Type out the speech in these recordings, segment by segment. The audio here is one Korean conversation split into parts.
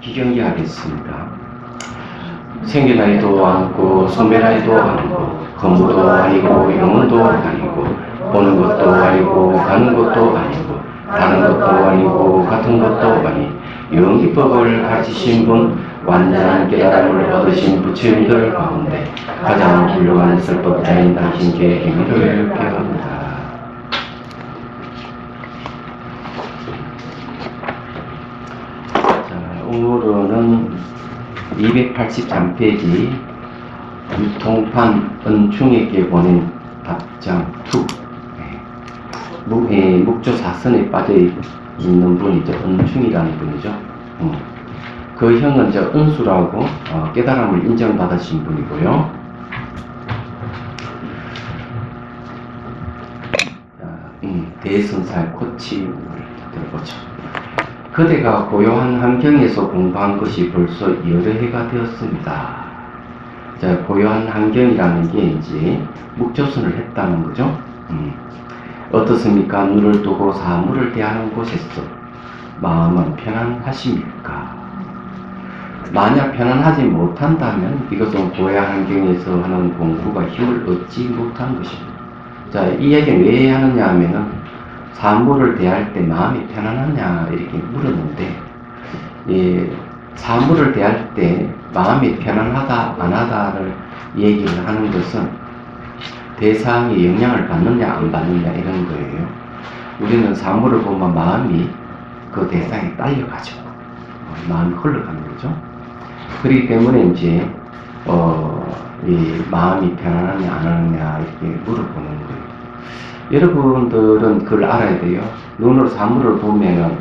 기경기하겠습니다. 생겨나이도 않고 소멸하이도 않고 거무도 아니고 영혼도 아니고 보는 것도 아니고 가는 것도 아니고 다른 것도 아니고 같은 것도 아니 영기법을 가지신 분 완전한 깨달음을 얻으신 부처님들 가운데 가장 훌륭한 설법자인 당신께 행위를 표합니다. 오늘은 283페이지 유통판 은충에게 보낸 답장 2. 묵조 사선에 빠져 있는 분이죠. 은충이라는 분이죠. 그 형은 은수라고 깨달음을 인정받으신 분이고요. 대선사의 코치를 들어보죠. 그대가 고요한 환경에서 공부한 것이 벌써 여러 해가 되었습니다. 자, 고요한 환경이라는 게 이제 묵조선을 했다는 거죠. 어떻습니까? 눈을 뜨고 사물을 대하는 곳에서 마음은 편안하십니까? 만약 편안하지 못한다면 이것은 고요한 환경에서 하는 공부가 힘을 얻지 못한 것입니다. 자, 이 얘기는 왜 하느냐 하면은 사물을 대할 때 마음이 편안하냐 이렇게 물었는데, 사물을 대할 때 마음이 편안하다 안 하다를 얘기를 하는 것은 대상이 영향을 받느냐 안 받느냐 이런 거예요. 우리는 사물을 보면 마음이 그 대상에 딸려가죠. 마음이 흘러가는 거죠. 그렇기 때문에 이제 이 마음이 편안하냐 안 하느냐 이렇게 물어보는 거예요. 여러분들은 그걸 알아야 돼요. 눈으로 사물을 보면은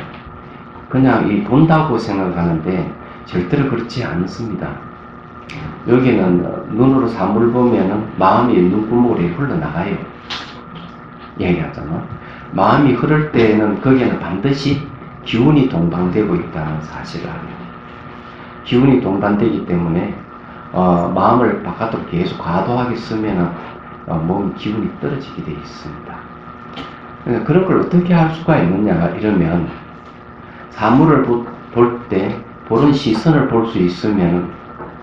그냥 본다고 생각하는데 절대로 그렇지 않습니다. 여기는 눈으로 사물을 보면은 마음이 눈구멍으로 흘러나가요. 얘기하잖아. 마음이 흐를 때는 거기에는 반드시 기운이 동반되고 있다는 사실을 알아요. 기운이 동반되기 때문에 마음을 바깥으로 계속 과도하게 쓰면은 몸 기운이 떨어지게 되어 있습니다. 그런 걸 어떻게 할 수가 있느냐 이러면 사물을 볼 때 보는 시선을 볼 수 있으면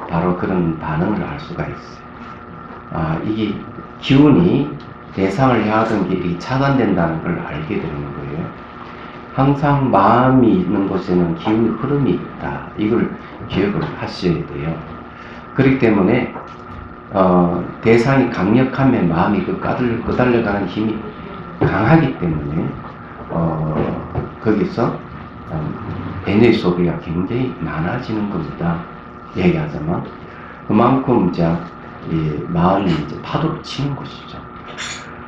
바로 그런 반응을 할 수가 있어요. 이게 기운이 대상을 향하던 게 차단된다는 걸 알게 되는 거예요. 항상 마음이 있는 곳에는 기운의 흐름이 있다. 이걸 기억을 하셔야 돼요. 그렇기 때문에 대상이 강력하면 마음이 끄달려가는 힘이 강하기 때문에 거기서 에너지 소비가 굉장히 많아지는 겁니다. 얘기하자면 그만큼 마음이 이제 파도를 치는 것이죠.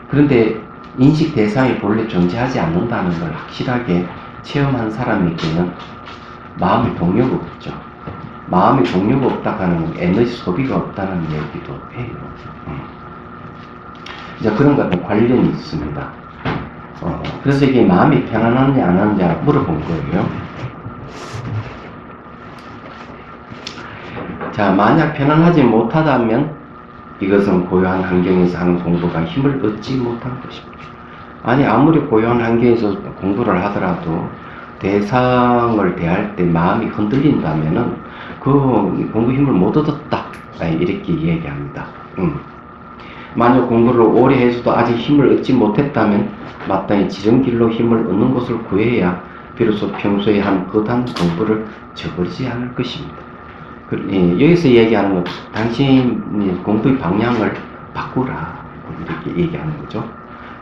그런데 인식 대상이 본래 존재하지 않는다는 걸 확실하게 체험한 사람에게는 마음의 동료가 없죠. 마음의 동료가 없다 하는 에너지 소비가 없다는 얘기도 해요. 이제 그런 것과 관련이 있습니다. 그래서 이게 마음이 편안하냐 안 하느냐 물어본 거예요. 자, 만약 편안하지 못하다면 이것은 고요한 환경에서 하는 공부가 힘을 얻지 못한 것입니다. 아니, 아무리 고요한 환경에서 공부를 하더라도 대상을 대할 때 마음이 흔들린다면은 그 공부 힘을 못 얻었다 이렇게 얘기합니다. 만약 공부를 오래 해서도 아직 힘을 얻지 못했다면 마땅히 지름길로 힘을 얻는 것을 구해야 비로소 평소에 한 거단 공부를 저버리지 않을 것입니다. 여기서 얘기하는 건 당신이 공부의 방향을 바꾸라 이렇게 얘기하는 거죠.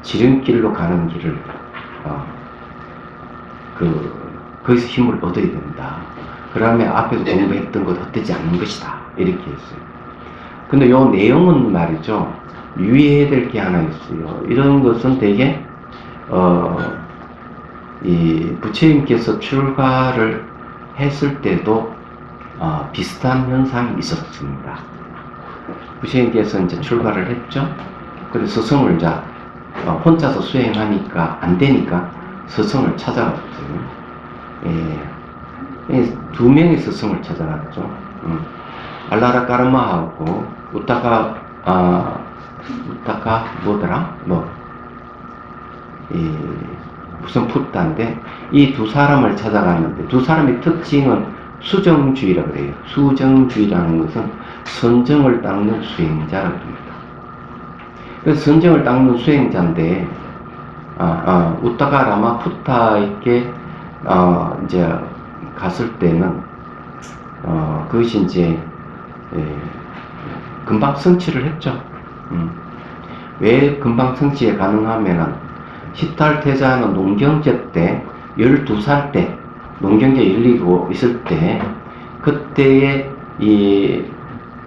지름길로 가는 길을 거기서 힘을 얻어야 된다. 그러면 앞에서 공부했던 것 헛되지 않는 것이다 이렇게 했어요. 근데 요 내용은 말이죠, 유의해야 될 게 하나 있어요. 이런 것은 되게 이 부처님께서 출가를 했을 때도 비슷한 현상이 있었습니다. 부처님께서 이제 출가를 했죠. 그래서 스승을 이제 혼자서 수행하니까 안 되니까 스승을 찾아갔어요. 두 명의 스승을 찾아갔죠. 알라라 까르마하고 우타카 뭐더라? 무슨 푸타인데 이 두 사람을 찾아갔는데 두 사람의 특징은 수정주의라고 그래요. 수정주의라는 것은 선정을 닦는 수행자라고 합니다. 그래서 선정을 닦는 수행자인데, 우타가 라마푸타에게, 이제, 갔을 때는, 그것이 이제, 금방 성취를 했죠. 왜 금방 성취에 가능하면은, 시탈태자는 농경제 때, 12살 때, 농경제 열리고 있을 때, 그때에 이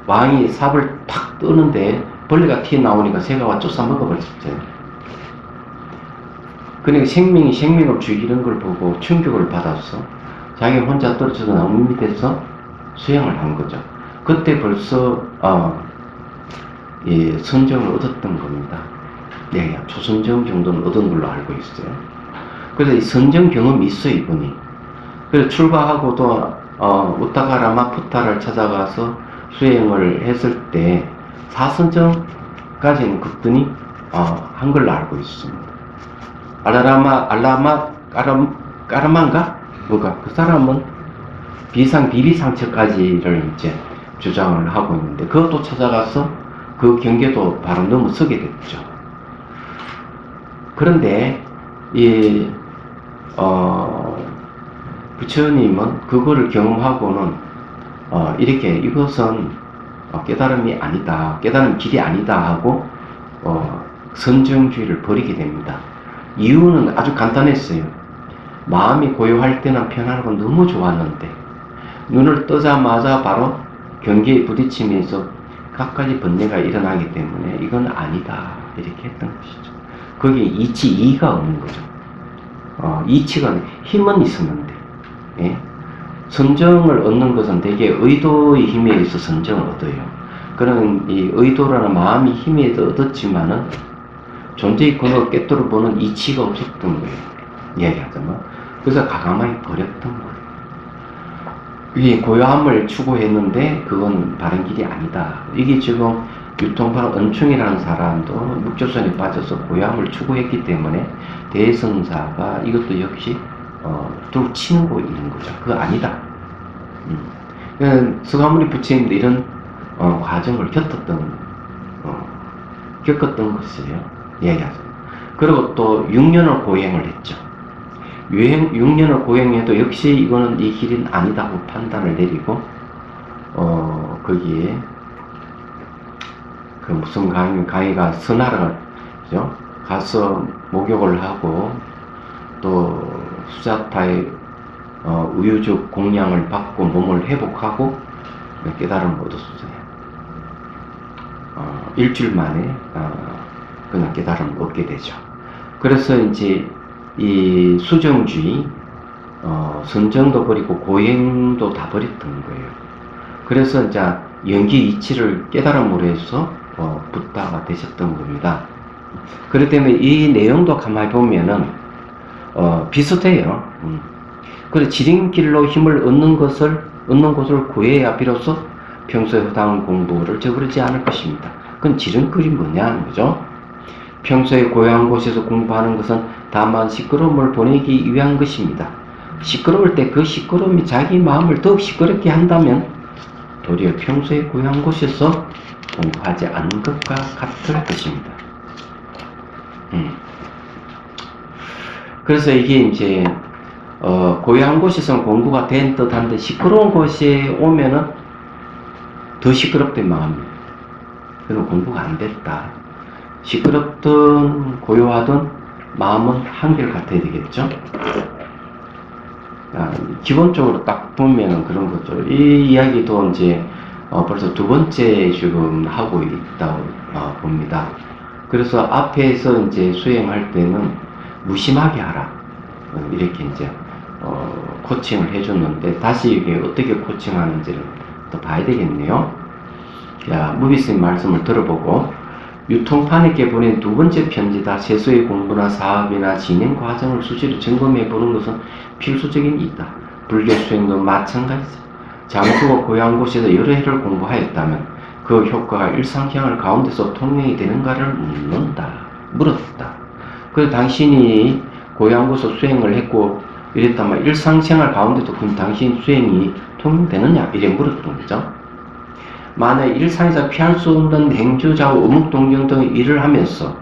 왕이 삽을 탁 뜨는데, 벌레가 튀어나오니까 새가 와 쫓아 먹어버렸어요. 그러니까 생명이 생명을 죽이는 걸 보고 충격을 받아서 자기 혼자 떨어져서 나무 밑에서 수양을 한 거죠. 그때 벌써 선정을 얻었던 겁니다. 네, 초선정 정도는 얻은 걸로 알고 있어요. 그래서 이 선정 경험이 있어요, 이분이. 그래서 출가하고도 우타가 라마푸타를 찾아가서 수행을 했을 때 4선정까지는 걷더니 한 걸로 알고 있습니다. 까라만가? 뭐가 그 사람은 비비상처까지를 이제 주장을 하고 있는데 그것도 찾아가서 그 경계도 바로 넘어서게 됐죠. 그런데 부처님은 그거를 경험하고는 이렇게 이것은 깨달음이 아니다, 깨달음 길이 아니다 하고 선정주의를 버리게 됩니다. 이유는 아주 간단했어요. 마음이 고요할 때는 편안하고 너무 좋았는데 눈을 뜨자마자 바로 경계에 부딪히면서 갖가지 번뇌가 일어나기 때문에 이건 아니다 이렇게 했던 것이죠. 거기에 이치가 없는 거죠. 이치가 힘은 있었는데, 예? 선정을 얻는 것은 대개 의도의 힘에 의해서 선정을 얻어요. 그런 이 의도라는 마음이 힘에 의해서 얻었지만은 존재의 근원을 깨뜨려 보는 이치가 없었던 거예요. 이야기하자면. 그래서 과감하게 버렸던 거예요. 이게 고요함을 추구했는데 그건 바른 길이 아니다. 이게 지금 유통파 은충이라는 사람도 묵조선에 빠져서 고요함을 추구했기 때문에 대성사가 이것도 역시 쭉 치고 있는 거죠. 그거 아니다. 서가모니 부처님도 이런 과정을 겪었던 것이에요. 얘기하죠. 그리고 또 6년을 고행을 했죠. 6년을 고행해도 역시 이거는 이 길은 아니다고 판단을 내리고 거기에 그 무슨 강의가 선하라가 그죠? 가서 목욕을 하고 또 수자타의 우유적 공양을 받고 몸을 회복하고 깨달음을 얻었어요. 일주일 만에 그냥 깨달음을 얻게 되죠. 그래서 이제 이 수정주의, 선정도 버리고 고행도 다 버렸던 거예요. 그래서 이제 연기 이치를 깨달음으로 해서 붓다가 되셨던 겁니다. 그렇기 때문에 이 내용도 가만히 보면은 비슷해요. 그래서 지름길로 힘을 얻는 곳을 구해야 비로소 평소에 허당 공부를 저버리지 않을 것입니다. 그건 지름길이 뭐냐는 거죠. 평소에 고요한 곳에서 공부하는 것은 다만 시끄러움을 보내기 위한 것입니다. 시끄러울 때 그 시끄러움이 자기 마음을 더욱 시끄럽게 한다면 도리어 평소에 고요한 곳에서 공부하지 않는 것과 같을 것입니다. 그래서 이게 이제 고요한 곳에서는 공부가 된 듯한데 시끄러운 곳에 오면은 더 시끄럽던 마음이에요. 그래서 공부가 안 됐다. 시끄럽든 고요하든 마음은 한결같아야 되겠죠. 기본적으로 딱 보면은 그런 거죠. 이 이야기도 이제 벌써 두 번째 지금 하고 있다고 봅니다. 그래서 앞에서 이제 수행할 때는 무심하게 하라 이렇게 이제 코칭을 해줬는데 다시 이게 어떻게 코칭하는지를 또 봐야 되겠네요. 자, 무비스님 말씀을 들어보고 유통판에게 보낸 두 번째 편지다. 세수의 공부나 사업이나 진행 과정을 수시로 점검해 보는 것은 필수적인 일이다. 불교 수행도 마찬가지다. 장수고 고요한 곳에서 여러 해를 공부하였다면 그 효과가 일상생활 가운데서 통용이 되는가를 물었다. 그래서 당신이 고요한 곳에서 수행을 했고 이랬다면 일상생활 가운데도 그럼 당신 수행이 통용되느냐 이래 물었던 거죠. 만약 일상에서 피할 수 없는 행주자와 어묵동정 등의 일을 하면서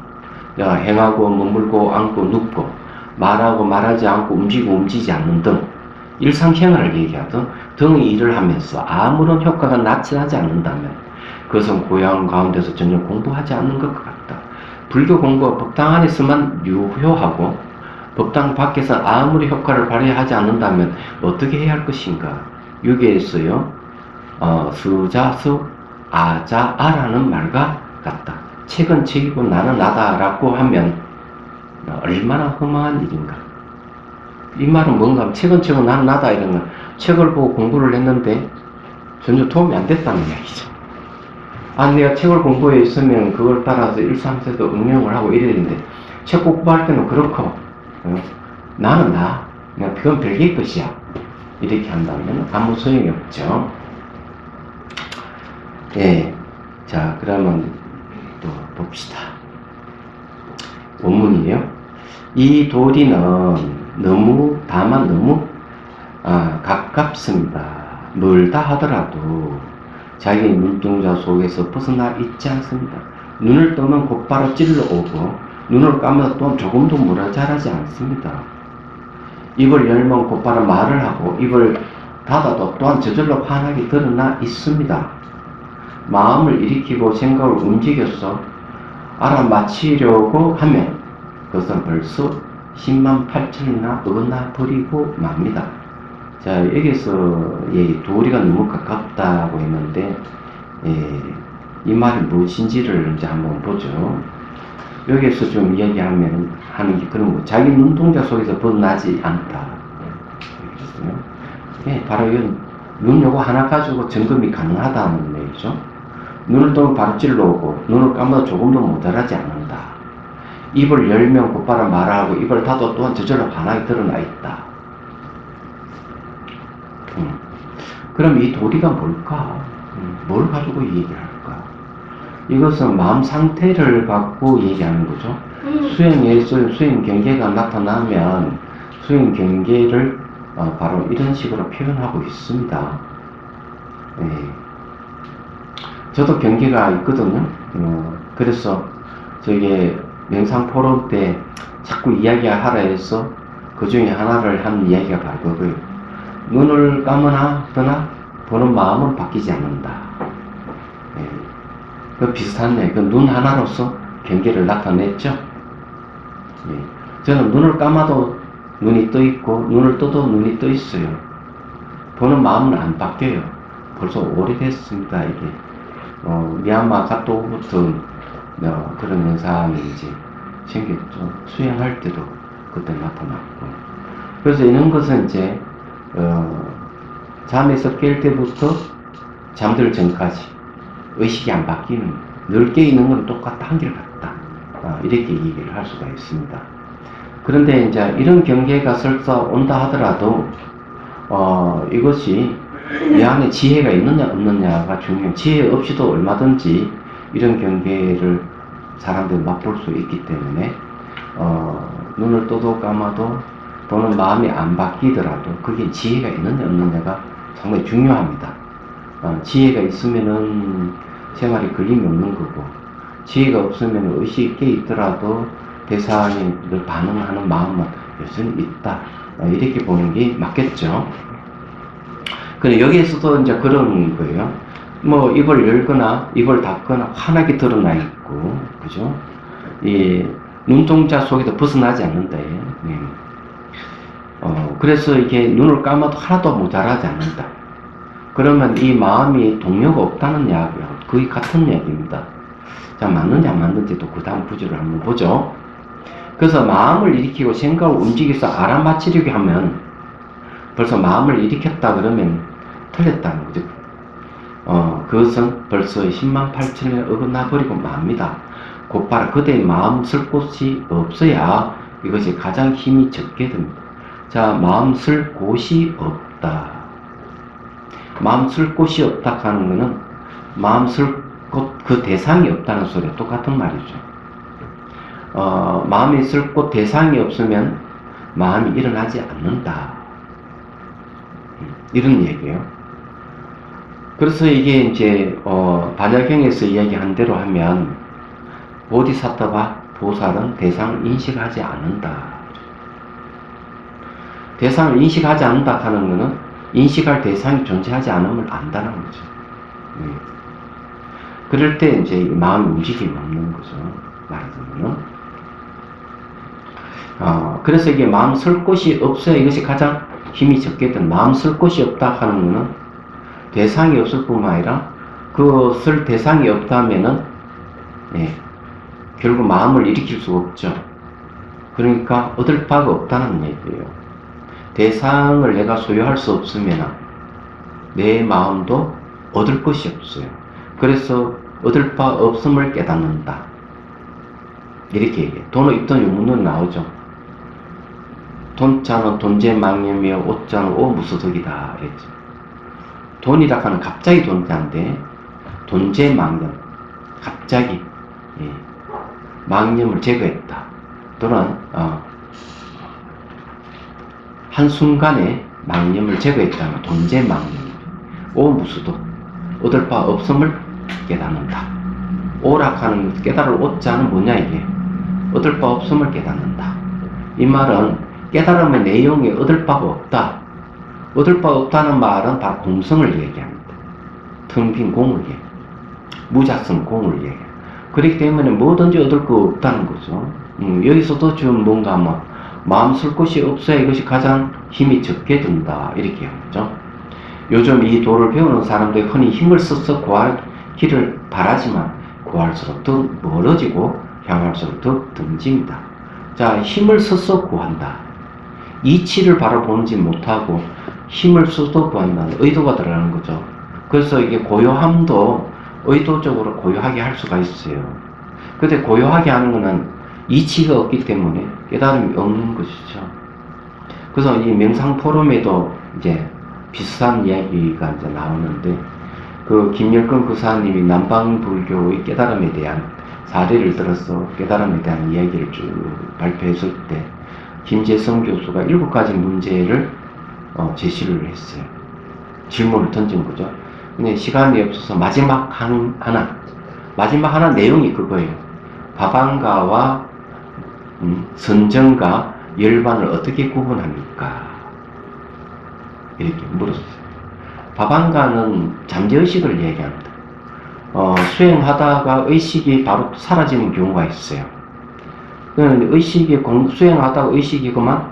행하고 머물고 앉고 눕고 말하고 말하지 않고 움직이고 움직이지 않는 등 일상생활을 얘기하던 등의 일을 하면서 아무런 효과가 나타나지 않는다면 그것은 고향 가운데서 전혀 공부하지 않는 것 같다. 불교 공부가 법당 안에서만 유효하고 법당 밖에서 아무리 효과를 발휘하지 않는다면 어떻게 해야 할 것인가. 여기에서요 스자스 아자아라는 말과 같다. 책은 책이고 나는 나다라고 하면 얼마나 허망한 일인가. 이 말은 뭔가 하면 책은 책이고 나는 나다 이런 건 책을 보고 공부를 했는데 전혀 도움이 안 됐다는 이야기죠. 내가 책을 공부해 있으면 그걸 따라서 일상에서도 응용을 하고 이래야 되는데 책 공부할 때는 그렇고 나는 그냥 그건 별개의 것이야 이렇게 한다면 아무 소용이 없죠. 예, 자 그러면 또 봅시다. 원문이에요. 이 도리는 다만 너무 가깝습니다. 멀다 하더라도 자기 눈동자 속에서 벗어나 있지 않습니다. 눈을 뜨면 곧바로 찔러 오고 눈을 감아도 또한 조금도 모자라지 않습니다. 입을 열면 곧바로 말을 하고 입을 닫아도 또한 저절로 환하게 드러나 있습니다. 마음을 일으키고 생각을 움직여서 알아맞히려고 하면 그것은 벌써 10만 8천이나 어나버리고 맙니다. 자, 여기서 도리가 너무 가깝다고 했는데 이 말이 무엇인지를 이제 한번 보죠. 여기서 좀 이야기하는 게 그런 거. 자기 눈동자 속에서 벗어나지 않다. 바로 이건 눈 요거 하나 가지고 점검이 가능하다는 얘기죠. 눈을 뜨면 바로 찔러오고 눈을 감아도 조금도 모자라지 않는다. 입을 열면 곧바로 말하고 입을 닫아도 또한 저절로 환하게 드러나 있다. 그럼 이 도리가 뭘까? 뭘 가지고 이 얘기를 할까? 이것은 마음 상태를 갖고 얘기하는 거죠. 수행에서 수행 경계가 나타나면 수행 경계를 바로 이런 식으로 표현하고 있습니다. 저도 경계가 있거든요. 그래서 저게 명상 포럼 때 자꾸 이야기하라 해서 그 중에 하나를 한 이야기가 바로 그거예요. 눈을 감으나 뜨나 보는 마음은 바뀌지 않는다. 그 비슷하네. 그 눈 하나로서 경계를 나타냈죠. 저는 눈을 감아도 눈이 떠 있고 눈을 떠도 눈이 떠 있어요. 보는 마음은 안 바뀌어요. 벌써 오래됐습니다. 이게 미얀마 갔다부터 그런 현상이 이제 생겼죠. 수행할 때도 그때 나타났고. 그래서 이런 것은 이제 잠에서 깰 때부터 잠들 전까지 의식이 안 바뀌는, 늘 깨있는 건 똑같다, 한결같다. 이렇게 얘기를 할 수가 있습니다. 그런데 이제 이런 경계가 설사 온다 하더라도 이것이 이 안에 지혜가 있느냐 없느냐가 중요해요. 지혜 없이도 얼마든지 이런 경계를 사람들이 맛볼 수 있기 때문에 눈을 떠도 감아도 보는 마음이 안 바뀌더라도 그게 지혜가 있느냐 없느냐가 상당히 중요합니다. 지혜가 있으면은 생활에 걸림이 없는 거고, 지혜가 없으면 의식이 깨 있더라도 대상에 늘 반응하는 마음은 여전히 있다. 이렇게 보는 게 맞겠죠. 근데 여기에서도 이제 그런 거예요. 뭐 입을 열거나 입을 닫거나 환하게 드러나 있고, 그죠? 이 눈동자 속에도 벗어나지 않는다. 그래서 이게 눈을 감아도 하나도 모자라지 않는다. 그러면 이 마음이 동료가 없다는 이야기하고 거의 같은 이야기입니다. 자, 맞는지 안 맞는지도 그 다음 구절을 한번 보죠. 그래서 마음을 일으키고 생각을 움직여서 알아맞히려고 하면 벌써 마음을 일으켰다 그러면 틀렸다는 거죠. 그것은 벌써 10만 8천에 어긋나 버리고 맙니다. 곧바로 그대의 마음 쓸 곳이 없어야 이것이 가장 힘이 적게 됩니다. 자, 마음 쓸 곳이 없다. 마음 쓸 곳이 없다 하는 것은 마음 쓸 곳, 그 대상이 없다는 소리와 똑같은 말이죠. 마음이 쓸 곳 대상이 없으면 마음이 일어나지 않는다. 이런 얘기예요. 그래서 이게 이제 반야경에서 이야기한 대로 하면 보디사ttva 보살은 대상을 인식하지 않는다. 대상을 인식하지 않는다 하는 것은 인식할 대상이 존재하지 않음을 안다는 거죠. 그럴 때 이제 마음의 움직임이 없는 거죠. 말하자면. 그래서 이게 마음 쓸 곳이 없어야 이것이 가장 힘이 적겠든, 마음 쓸 곳이 없다 하는 것은 대상이 없을 뿐만 아니라 그 쓸 대상이 없다면은 결국 마음을 일으킬 수가 없죠. 그러니까 얻을 바가 없다는 얘기예요. 대상을 내가 소유할 수 없으면 내 마음도 얻을 것이 없어요. 그래서 얻을 바 없음을 깨닫는다. 이렇게 얘기해요. 돈은 입던 유문론 나오죠. 돈자는 돈재망념이요 옷자는 오무소득이다 했죠. 돈이라 하는 갑자기 돈자인데 돈재망념, 갑자기 망념을 제거했다. 또는 한순간에 망념을 제거했다면 돈재망념, 오무소득, 얻을 바 없음을 깨닫는다. 오락하는 깨달을 오자는 뭐냐 이게? 얻을 바 없음을 깨닫는다. 이 말은 깨달음의 내용에 얻을 바가 없다. 얻을 바 없다는 말은 바로 공성을 얘기합니다. 텅 빈 공을 얘기해요. 무작성 공을 얘기해요. 그렇기 때문에 뭐든지 얻을 거 없다는 거죠. 여기서도 지금 뭔가 마음 쓸 곳이 없어야 이것이 가장 힘이 적게 든다. 이렇게 하죠. 요즘 이 도를 배우는 사람들이 흔히 힘을 써서 구하기를 바라지만 구할수록 더 멀어지고 향할수록 더 던집니다. 자, 힘을 써서 구한다. 이치를 바라보지 못하고 힘을 써서 구한다는 의도가 들어가는 거죠. 그래서 이게 고요함도 의도적으로 고요하게 할 수가 있어요. 근데 고요하게 하는 것은 이치가 없기 때문에 깨달음이 없는 것이죠. 그래서 이 명상 포럼에도 이제 비슷한 이야기가 이제 나오는데, 그 김열근 교사님이 남방불교의 깨달음에 대한 사례를 들어서 깨달음에 대한 이야기를 쭉 발표했을 때 김재성 교수가 7가지 문제를 제시를 했어요. 질문을 던진 거죠. 근데 시간이 없어서 마지막 하나 내용이 그거예요. 바방가와 선정과 열반을 어떻게 구분합니까? 이렇게 물었어요. 바방가는 잠재의식을 얘기합니다. 수행하다가 의식이 바로 사라지는 경우가 있어요. 의식이 수행하다가 의식이 그만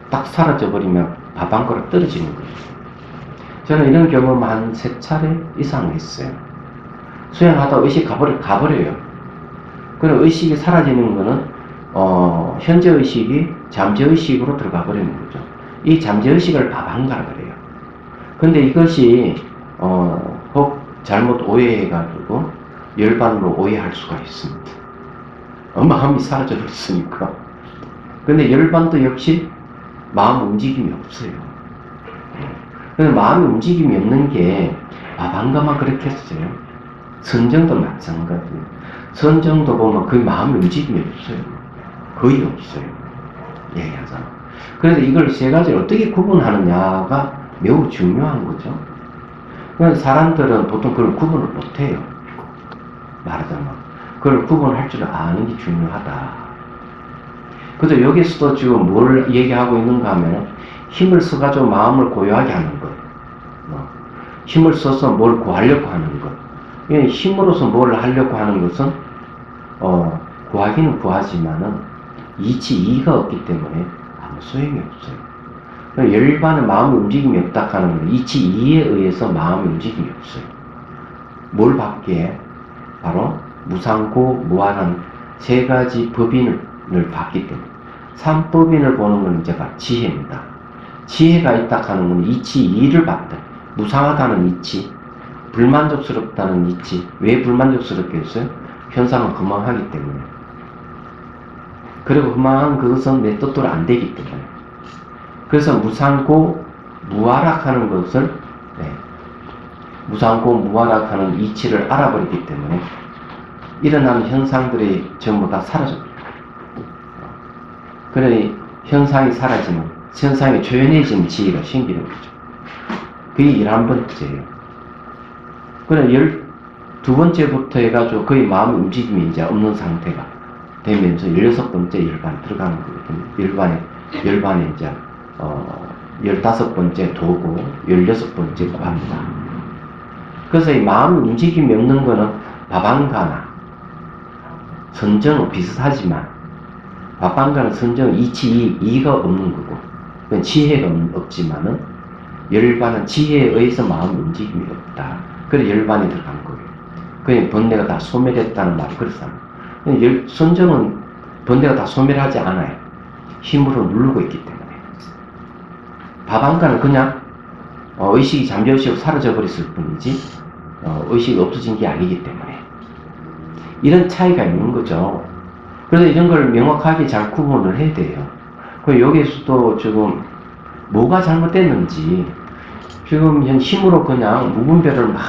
딱 사라져버리면 바방가로 떨어지는 거예요. 저는 이런 경험 한 3차례 이상 했어요. 수행하다가 의식 가버려요. 그럼 의식이 사라지는 거는 현재 의식이 잠재 의식으로 들어가 버리는 거죠. 이 잠재 의식을 바방가라 그래요. 근데 이것이 혹 잘못 오해해가지고 열반으로 오해할 수가 있습니다. 마음이 사라져 버렸으니까. 근데 열반도 역시 마음 움직임이 없어요. 근데 마음의 움직임이 없는 게 바방가만 그렇게 했어요. 선정도 마찬가지예요. 선정도 보면 거의 마음의 움직임이 없어요. 거의 없어요. 얘기하잖아. 그래서 이걸 3가지를 어떻게 구분하느냐가 매우 중요한 거죠. 그래서 사람들은 보통 그걸 구분을 못해요. 말하자면. 그걸 구분할 줄 아는 게 중요하다. 그래서 여기서도 지금 뭘 얘기하고 있는가 하면 힘을 써가지고 마음을 고요하게 하는 것. 힘을 써서 뭘 구하려고 하는 것. 힘으로서 뭘 하려고 하는 것은 구하기는 구하지만은 이가 없기 때문에 아무 소용이 없어요. 열반은 마음의 움직임이 없다 하는 건 이에 의해서 마음의 움직임이 없어요. 뭘 받기에? 바로 무상고 무한한 3가지 법인을 받기 때문에 3법인을 보는 건 제가 지혜입니다. 지혜가 있다 하는 건 이를 받다. 무상하다는 이치, 불만족스럽다는 이치. 왜 불만족스럽게 했어요? 현상은 허망하기 때문에. 그리고 허망한 그것은 내 뜻대로 안 되기 때문에. 그래서 무상고 무아락하는 것을 무상고 무아락하는 이치를 알아버리기 때문에 일어나는 현상들이 전부 다 사라져버려요. 그러니 현상이 사라지면 현상이 조연해지는 지혜가 생기는 거죠. 그게 11번째예요. 그래, 두 번째부터 해가지고 거의 마음 움직임이 이제 없는 상태가 되면서 16번째 열반에 들어가는 거거든요. 열반에 이제, 15번째 도고, 16번째 고합니다. 그래서 이 마음 움직임이 없는 거는 밥안가나 선정은 비슷하지만, 밥안가는 선정은 이가 없는 거고, 그건 지혜가 없지만은, 열반은 지혜에 의해서 마음 움직임이 없다. 그래 열반이 들어간 거예요. 그냥 번뇌가 다 소멸했다는 말이 그렇습니다. 선정은 번뇌가 다 소멸하지 않아요. 힘으로 누르고 있기 때문에. 밥안가는 그냥 의식이 잠재의식으로 사라져 버렸을 뿐이지 의식이 없어진 게 아니기 때문에 이런 차이가 있는 거죠. 그래서 이런 걸 명확하게 잘 구분을 해야 돼요. 여기에서도 지금 뭐가 잘못됐는지 지금 힘으로 그냥 무분별을 막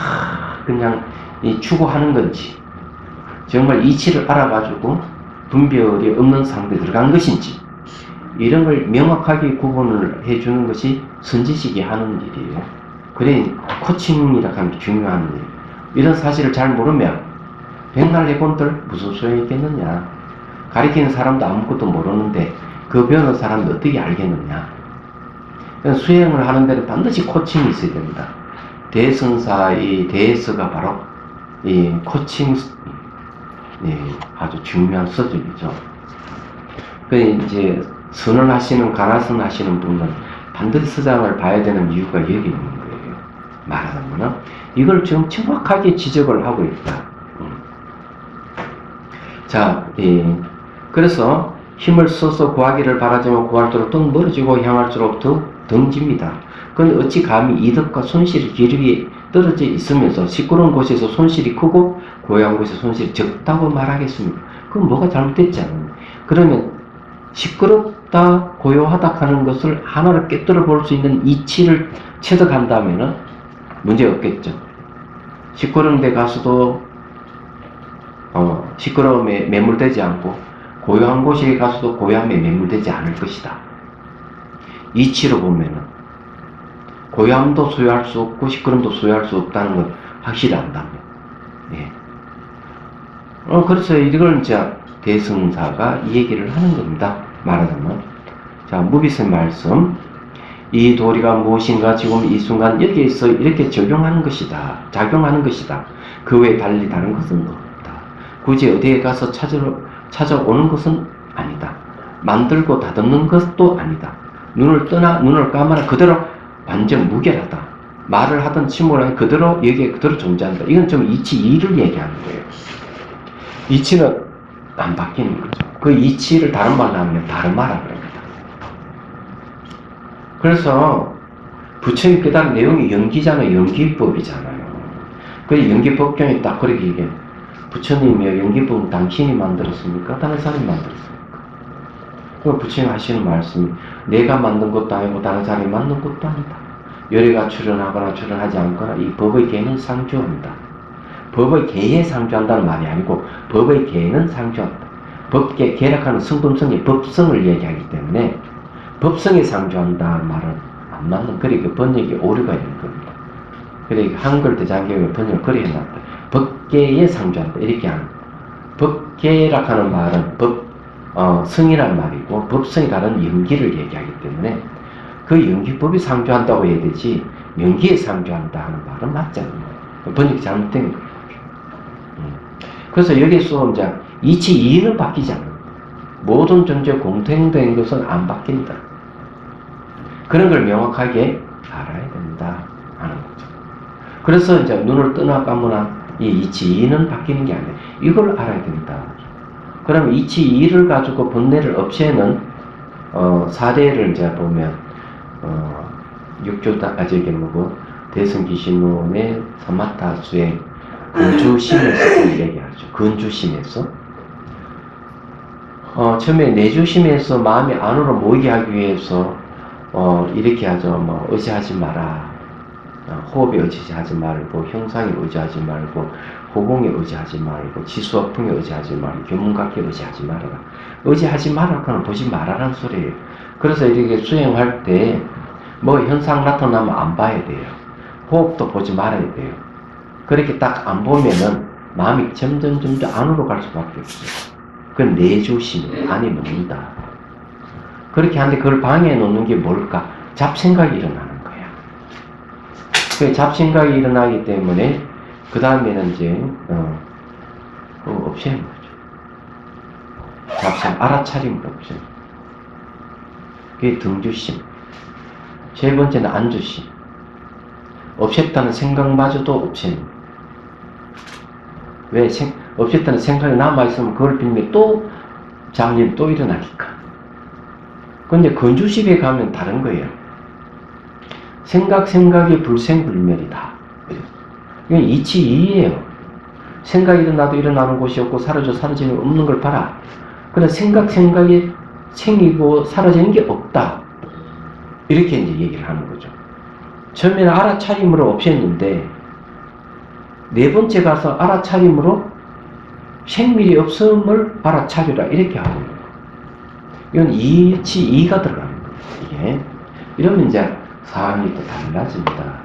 그냥 추구하는 건지 정말 이치를 알아가지고 분별이 없는 상태에 들어간 것인지 이런 걸 명확하게 구분을 해주는 것이 선지식이 하는 일이에요. 그래 코칭이라고 하는 게 중요한 일. 이런 사실을 잘 모르면 백날 해본들 무슨 소용이 있겠느냐. 가르치는 사람도 아무것도 모르는데 그 배우는 사람도 어떻게 알겠느냐. 수행을 하는 데는 반드시 코칭이 있어야 됩니다. 대선사의 대서가 바로 이 코칭 아주 중요한 서적이죠. 그 이제 선을 하시는 가나선 하시는 분은 반드시 서장을 봐야 되는 이유가 여기 있는 거예요. 말하자면은 이걸 지금 정확하게 지적을 하고 있다. 자, 그래서 힘을 써서 구하기를 바라지만 구할수록 더 멀어지고 향할수록 더 등집니다. 그런데 어찌 감히 이득과 손실이 기르게 떨어져 있으면서 시끄러운 곳에서 손실이 크고 고요한 곳에서 손실이 적다고 말하겠습니까? 그럼 뭐가 잘못됐지 않나요? 그러면 시끄럽다, 고요하다 하는 것을 하나를 깨뜨려 볼 수 있는 이치를 체득한다면 문제 없겠죠. 시끄러운 데 가서도 시끄러움에 매몰되지 않고 고요한 곳에 가서도 고요함에 매몰되지 않을 것이다. 이치로 보면은 고요함도 소유할 수 없고 시끄러움도 소유할 수 없다는 걸 확실히 안다면. 예. 그래서 이걸 이제 대승사가 이 얘기를 하는 겁니다. 말하자면. 자, 무비스의 말씀. 이 도리가 무엇인가 지금 이 순간 여기에서 이렇게 작용하는 것이다. 그 외에 달리 다른 것은 없다. 굳이 어디에 가서 찾아오는 것은 아니다. 만들고 다듬는 것도 아니다. 눈을 감아라 그대로 완전 무결하다. 말을 하든 침묵을 하든 그대로 여기에 그대로 존재한다. 이건 좀 이치를 얘기하는 거예요. 이치는 안 바뀌는 거죠. 그 이치를 다른 말로 하면 다른 말이라고 합니다. 그래서 부처님 깨달은 내용이 연기잖아요. 연기법이잖아요. 그 연기법경이 딱 그렇게 얘기해요. 부처님이요, 연기법은 당신이 만들었습니까? 다른 사람이 만들었습니까? 그 부처님 하시는 말씀이 내가 만든 것도 아니고 다른 사람이 만든 것도 아니다. 열애가 출현하거나 출현하지 않거나 이 법의 개는 상주한다. 법의 개에 상주한다는 말이 아니고 법의 개는 상주한다. 법계, 개락하는 성품성의 법성을 얘기하기 때문에 법성에 상주한다는 말은 안 맞는, 그러니까 번역이 오류가 있는 겁니다. 그러니까 한글 대장경에 번역을 그렇게 해놨다. 법계에 상주한다. 이렇게 하는. 법계라고 하는 말은 성이라는 말이고 법성이라는 연기를 얘기하기 때문에 그 연기법이 상주한다고 해야 되지 연기에 상주한다 하는 말은 맞지 않아요. 번역이 잘못된 거예요. 그래서 여기서 이제 이치 이는 바뀌지 않아요. 모든 존재 공통된 것은 안 바뀐다. 그런 걸 명확하게 알아야 된다 하는 거죠. 그래서 이제 눈을 뜨나 감으나 이 이치 이는 바뀌는 게 아니에요. 이걸 알아야 된다. 그럼 이치 이를 가지고 번뇌를 없애는 사례를 이제 보면 대승기신론의 사마타수의 근주심에서 얘기하죠. 근주심에서 처음에 내주심에서 마음이 안으로 모이게 하기 위해서 이렇게 하죠. 의지하지 마라. 호흡에 의지하지 말고 형상에 의지하지 말고 호공에 의지하지 말고 지수화풍에 의지하지 말고 교문각에 의지하지 말아라. 의지하지 말라고는 보지 말아라는 소리예요. 그래서 이렇게 수행할 때 현상 나타나면 안 봐야 돼요. 호흡도 보지 말아야 돼요. 그렇게 딱 안 보면은 마음이 점점 안으로 갈 수밖에 없어요. 그건 내조심, 안에 놓는다. 그렇게 하는데 그걸 방해해 놓는 게 뭘까? 잡생각이 일어나는 거야. 그 잡생각이 일어나기 때문에 그 다음에는 이제 없애는 거죠. 잡생, 알아차림을 없애는 거죠. 그게 등주심. 세 번째는 안주심. 없앴다는 생각마저도 없애는 거예요. 왜? 없앴다는 생각이 남아있으면 그걸 빌면 또 잡념이 또 일어나니까. 근데 건주심에 가면 다른 거예요. 생각이 불생불멸이다. 이건 이치이예요. 생각이 일어나도 일어나는 곳이 없고 사라지면 없는 걸 봐라. 그런데 생각이 생기고 사라지는 게 없다. 이렇게 이제 얘기를 하는 거죠. 처음에는 알아차림으로 없앴는데 네 번째 가서 알아차림으로 생밀이 없음을 알아차리라 이렇게 하고 있는 거예요. 이건 이치이가 들어가는 거예요. 이게 이러면 이제 상황이 또 달라집니다.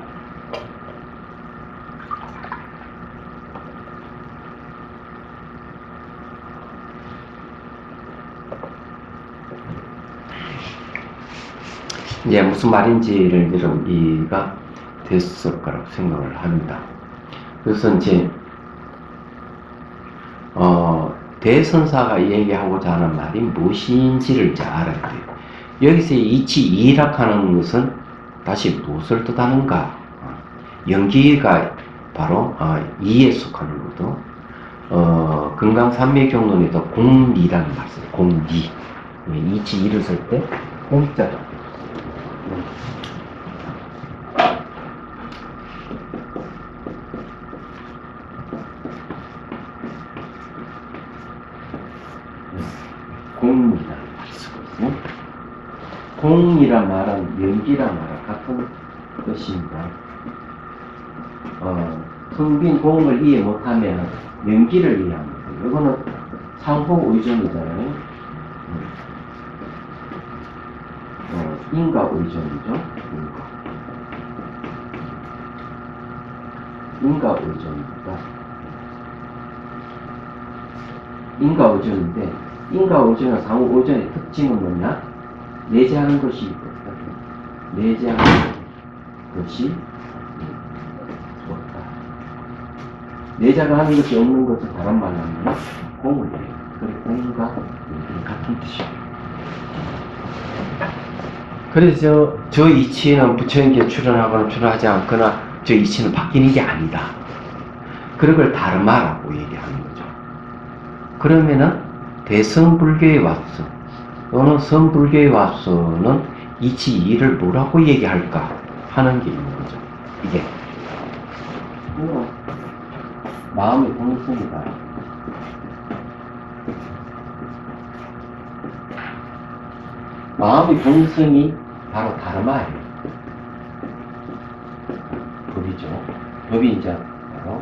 이제 무슨 말인지를 여러분 이해가 됐을 거라고 생각을 합니다. 그래서 이제 대선사가 얘기하고자 하는 말이 무엇인지를 이제 알아야 돼요. 여기서 이치이락하는 것은 다시 무엇을 뜻하는가? 연기가 바로 이에 속하는 것도 금강산맥경론에도 공리라는 말 써요. 공리. 이치이를 쓸 때 공자죠. 공이라는 말을 쓰고 있어요. 공이란 말은 연기란 말과 같은 뜻입니다. 텅 빈 공을 이해 못하면 연기를 이해합니다. 이거는 상호 의존이잖아요. 인과 의존이죠. 인과 의존입니다. 인과 의존인데 인과 의존과 상호 의존의 특징은 뭐냐? 내재하는 것이 있거든. 내재하는 것이 없다. 내재가 하는 것이 없는 것은 다른 말로 하면 공을 해요. 그리고 공과 같은 뜻이에요. 그래서 저 이치는 부처님께 출연하거나 출연하지 않거나 저 이치는 바뀌는 게 아니다. 그런 걸 다르마라고 얘기하는 거죠. 그러면은 대성불교에 왔어. 너는 성불교에 왔어는 이치이를 뭐라고 얘기할까 하는 게 있는 거죠. 이게 마음의 본성이다. 마음의 본성이 바로 다르마예요. 법이죠. 법이 이제 바로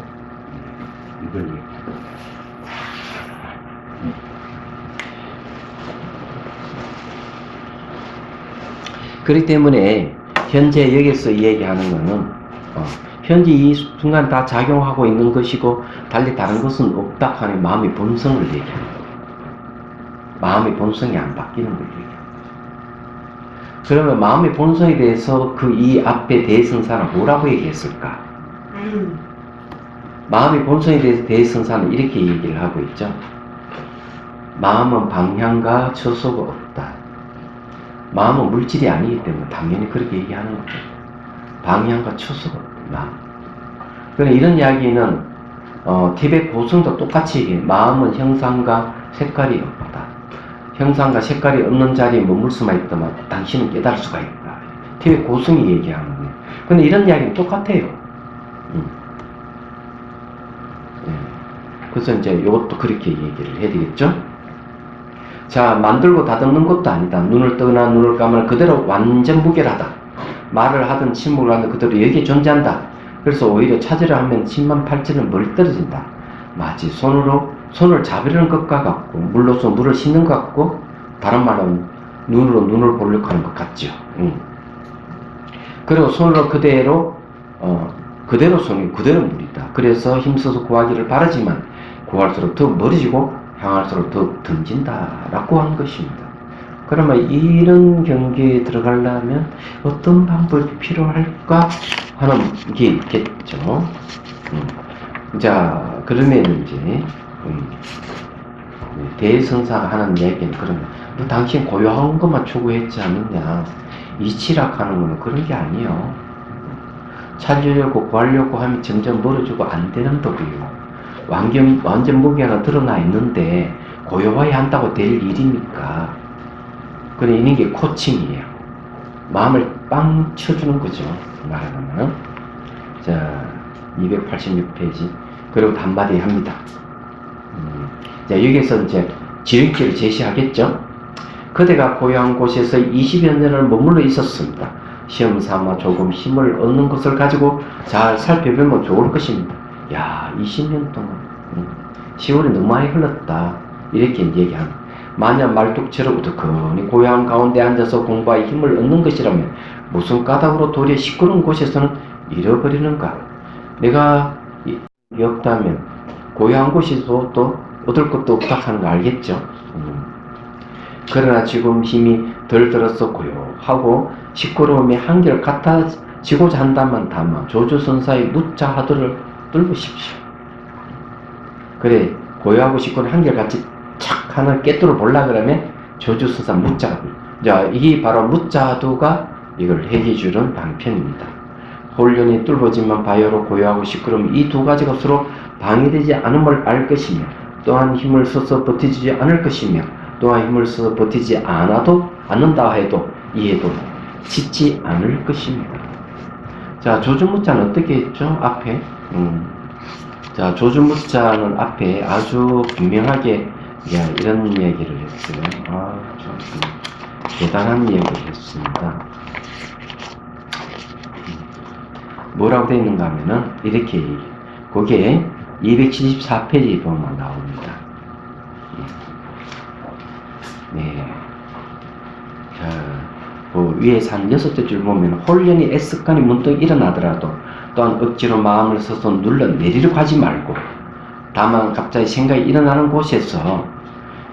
이걸 얘기합니다. 그렇기 때문에 현재 여기서 얘기하는 것은 현재 이 순간 다 작용하고 있는 것이고 달리 다른 것은 없다 하는 마음의 본성을 얘기합니다. 마음의 본성이 안 바뀌는 걸 얘기합니다. 그러면 마음의 본성에 대해서 그 이 앞에 대성사는 뭐라고 얘기했을까? 마음의 본성에 대해서 대성사는 이렇게 얘기를 하고 있죠. 마음은 방향과 처소가 없다. 마음은 물질이 아니기 때문에 당연히 그렇게 얘기하는 거죠. 방향과 처소가 없다. 그런데 이런 이야기는 티베트 고승도 똑같이 얘기해요. 마음은 형상과 색깔이 없다. 형상과 색깔이 없는 자리에 머물 수만 있더만 당신은 깨달을 수가 있다. 티베트 고승이 얘기하는 거예요. 근데 이런 이야기는 똑같아요. 그래서 이제 이것도 그렇게 얘기를 해야 되겠죠? 자, 만들고 다듬는 것도 아니다. 눈을 뜨거나 눈을 감으나 그대로 완전 무결하다. 말을 하든 침묵을 하든 그대로 여기에 존재한다. 그래서 오히려 찾으려 하면 10만 8천은 멀리 떨어진다. 마치 손을 잡으려는 것과 같고 물로서 물을 씻는 것 같고 다른 말은 눈으로 눈을 보려고 하는 것 같죠. 그리고 손으로 그대로 그대로 손이 그대로 물이다. 그래서 힘써서 구하기를 바라지만 구할수록 더 멀어지고 향할수록 더 던진다라고 한 것입니다. 그러면 이런 경계에 들어가려면 어떤 방법이 필요할까 하는 게 있겠죠. 자, 그러면 이제 대성사가 하는 얘기는 그런 너 당신 고요한 것만 추구했지 않느냐. 이치락하는 거는 그런 게 아니에요. 찾으려고 구하려고 하면 점점 멀어지고 안 되는 법이에요. 완전 무게가 드러나 있는데 고요해야 한다고 될 일입니까? 그래, 이런 게 코칭이에요. 마음을 빵 쳐주는 거죠. 말하자면. 자, 286페이지. 그리고 단마디 합니다. 자, 여기서 이제 지름길을 제시하겠죠. 그대가 고요한 곳에서 20여 년을 머물러 있었습니다. 시험 삼아 조금 힘을 얻는 것을 가지고 잘 살펴보면 좋을 것입니다. 야, 20년 동안 세월이 너무 많이 흘렀다. 이렇게 얘기합니다. 만약 말뚝처럼 우두커니 고요한 가운데 앉아서 공부하여 힘을 얻는 것이라면 무슨 까닭으로 도리어 시끄러운 곳에서는 잃어버리는가? 내가 없다면 고요한 곳에서 또 얻을 것도 없다 하는 거 알겠죠? 그러나 지금 힘이 덜 들어서 고요하고 시끄러움이 한결 같아지고자 한다면 다만 조주선사의 무자 하도를 뚫으십시오. 그래, 고요하고 시끄러운 한결같이 착 하나 깨뚫어 보려 그러면 조주선사 무자하도. 자, 이게 바로 무자하도가 이걸 해결해주는 방편입니다. 혼련이 뚫어지만 바요로 고요하고 시끄러움 이 두 가지가 서로 방해되지 않음을 알 것이며 또한 힘을 써서 버티지 않을 것이며 또한 힘을 써서 버티지 않는다 해도 이해도 짓지 않을 것입니다. 자, 조주무자는 어떻게 했죠? 앞에 자, 조주무자는 앞에 아주 분명하게 이런 얘기를 했어요. 좀 대단한 얘기를 했습니다. 뭐라고 되어 있는가 하면은 이렇게 거기에 274페이지 보면 나옵니다. 네. 자, 위에서 한 6째 줄 보면 혼련이 애습관이 문득 일어나더라도 또한 억지로 마음을 써서 눌러내리려고 하지 말고 다만 갑자기 생각이 일어나는 곳에서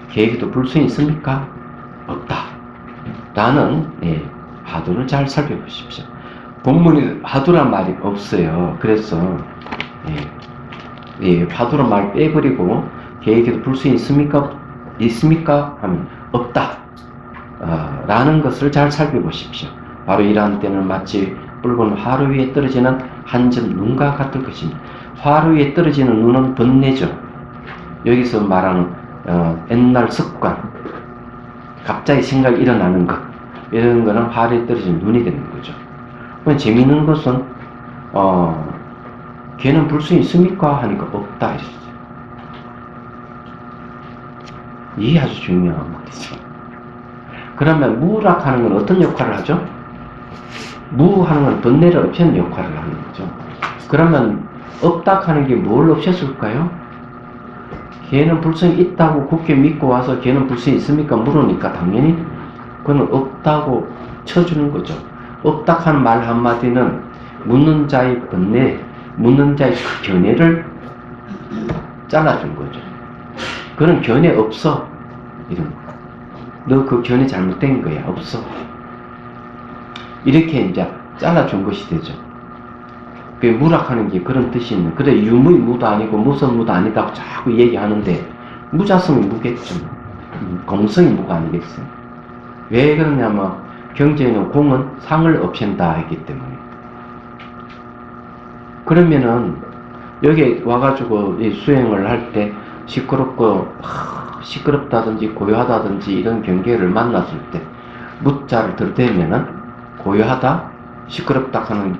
계획에도 불순이 있습니까? 없다. 라는 화두를 잘 살펴보십시오. 본문에 화두란 말이 없어요. 그래서 화두란 말 빼버리고 계획에도 불순이 있습니까? 하면 없다. 라는 것을 잘 살펴보십시오. 바로 이러한 때는 마치 붉은 화로 위에 떨어지는 한 점 눈과 같을 것입니다. 화로 위에 떨어지는 눈은 번뇌죠. 여기서 말하는 옛날 습관, 갑자기 생각이 일어나는 것, 이런 거는 화로에 떨어지는 눈이 되는 거죠. 재미있는 것은 걔는 불순이 있습니까? 하니까 없다 이랬어요. 이게 아주 중요한 말이죠. 그러면 무락하는 건 어떤 역할을 하죠? 무하는 건 번뇌를 없애는 역할을 하는 거죠. 그러면 없다 하는 게 뭘 없앴을까요? 걔는 불순이 있다고 굳게 믿고 와서 걔는 불순이 있습니까? 물으니까 당연히 그건 없다고 쳐주는 거죠. 없다 하는 말 한마디는 묻는 자의 번뇌, 묻는 자의 그 견해를 잘라준 거죠. 그런 견해 없어. 이런 거. 너 그 견해 잘못된 거야. 없어. 이렇게 이제 잘라준 것이 되죠. 그 무락하는 게 그런 뜻이 있는. 그래, 유무의 무도 아니고 무선 무도 아니다고 자꾸 얘기하는데 무자성이 무겠죠. 공성이 무가 아니겠어요. 왜 그러냐면 경제는 공은 상을 없앤다 했기 때문에. 그러면은 여기 와가지고 이 수행을 할 때 시끄럽다든지 고요하다든지 이런 경계를 만났을 때 무자를 들대면은 고요하다, 시끄럽다 하는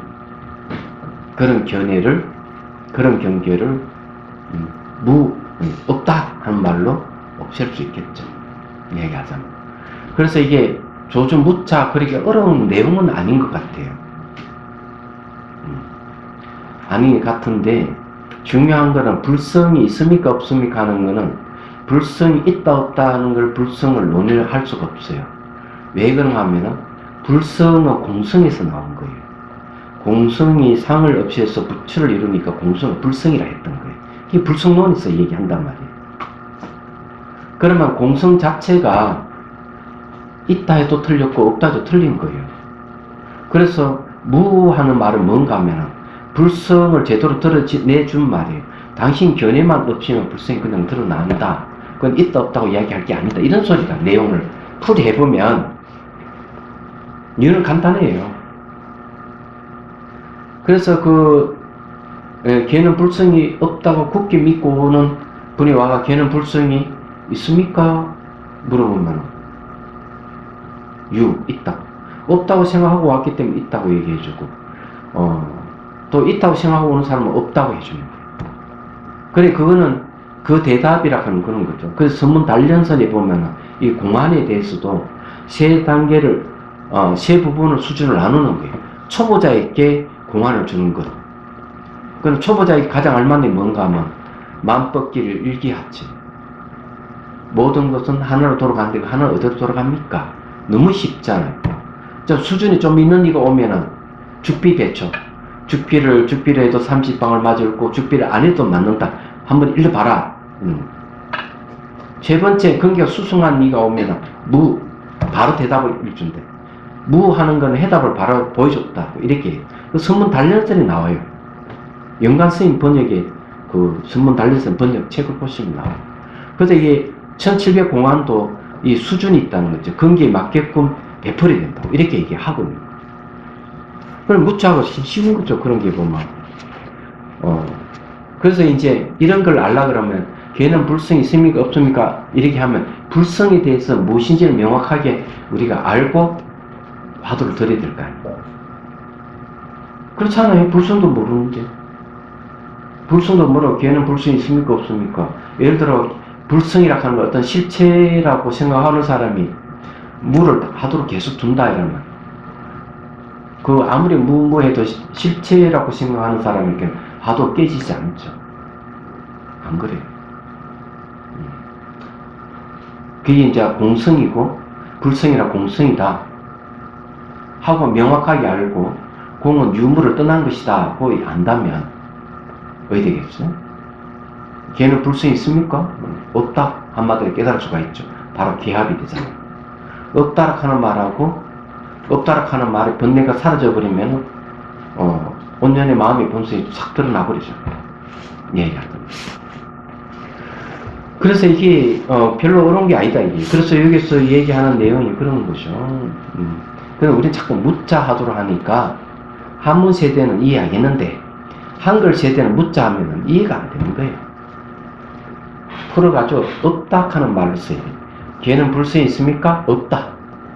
그런 견해를, 그런 경계를 없다 하는 말로 없앨 수 있겠죠. 얘기하자면. 그래서 이게 조주 무자 그렇게 어려운 내용은 아닌 것 같아요. 아닌 것 같은데 중요한 거는 불성이 있습니까 없습니까 하는 거는 불성이 있다 없다 하는 걸 불성을 논의를 할 수가 없어요. 왜 그런가 하면은 불성은 공성에서 나온 거예요. 공성이 상을 없애서 부처를 이루니까 공성을 불성이라 했던 거예요. 이게 불성론에서 얘기한단 말이에요. 그러면 공성 자체가 있다 해도 틀렸고 없다 해도 틀린 거예요. 그래서 무하는 말은 뭔가 하면 불성을 제대로 드러내준 말이에요. 당신 견해만 없이면 불성이 그냥 드러난다. 그건 있다 없다고 이야기할 게 아니다. 이런 소리가 내용을 풀이해보면 이유는 간단해요. 그래서 걔는 불성이 없다고 굳게 믿고 오는 분이 와가 걔는 불성이 있습니까? 물어보면 있다. 없다고 생각하고 왔기 때문에 있다고 얘기해주고 또 있다고 생각하고 오는 사람은 없다고 해주는 거예요. 그래 그거는 그 대답이라 하는 그런 거죠. 그래서 선문 단련선에 보면 이 공안에 대해서도 세 단계를 세 부분을 수준을 나누는 거예요. 초보자에게 공안을 주는 것. 그럼 초보자에게 가장 알맞는 게 뭔가 하면 만법기를 일기하지. 모든 것은 하나로 돌아가는데 하나는 어디로 돌아갑니까? 너무 쉽잖아요. 수준이 좀 있는 이가 오면은 죽비배초. 죽비를 해도 30방을 맞을고 죽비를 안 해도 맞는다. 한번 읽어봐라. 세 번째 근기가 수승한 이가 오면은 바로 대답을 일준대. 하는 거는 해답을 바로 보여줬다. 이렇게 그 선문 단련선이 나와요. 영관 스님 번역에 그 선문 단련선 번역 책을 보시면 나와요. 그래서 이게 1700 공안도 이 수준이 있다는 거죠. 근기에 맞게끔 배포이 된다고 이렇게 얘기하거든요. 그럼 무차하고 쉬운 거죠. 그런 게 보면. 그래서 이제 이런 걸 알라 그러면 걔는 불성이 있습니까 없습니까 이렇게 하면 불성에 대해서 무엇인지를 명확하게 우리가 알고 화두를 드려야 될 거 아니에요. 그렇잖아요. 불성도 모르는데. 불성도 모르고 걔는 불성이 있습니까 없습니까? 예를 들어 불성이라고 하는 걸 어떤 실체라고 생각하는 사람이 무를 하도록 계속 둔다 이러면 아무리 무해도 실체라고 생각하는 사람에게 하도 깨지지 않죠. 안 그래요. 그게 이제 공성이고 불성이라 공성이다 하고 명확하게 알고 공은 유무를 떠난 것이다 하고 안다면 어디 되겠어요? 걔는 불성이 있습니까? 없다 한마디로 깨달을 수가 있죠. 바로 개합이 되잖아요. 없다라 하는 말하고 없다라 하는 말의 번뇌가 사라져버리면 온전히 마음의 본성이 싹 드러나 버리죠. 얘기하는 겁니다. 그래서 이게 별로 어려운 게 아니다 이게. 그래서 여기서 얘기하는 내용이 그런 거죠. 그래서 우리는 자꾸 묻자 하도록 하니까 한문 세대는 이해하겠는데 한글 세대는 묻자 하면은 이해가 안 되는 거예요. 풀어가지고 없다 하는 말을 써야 돼요. 걔는 불성이 있습니까? 없다.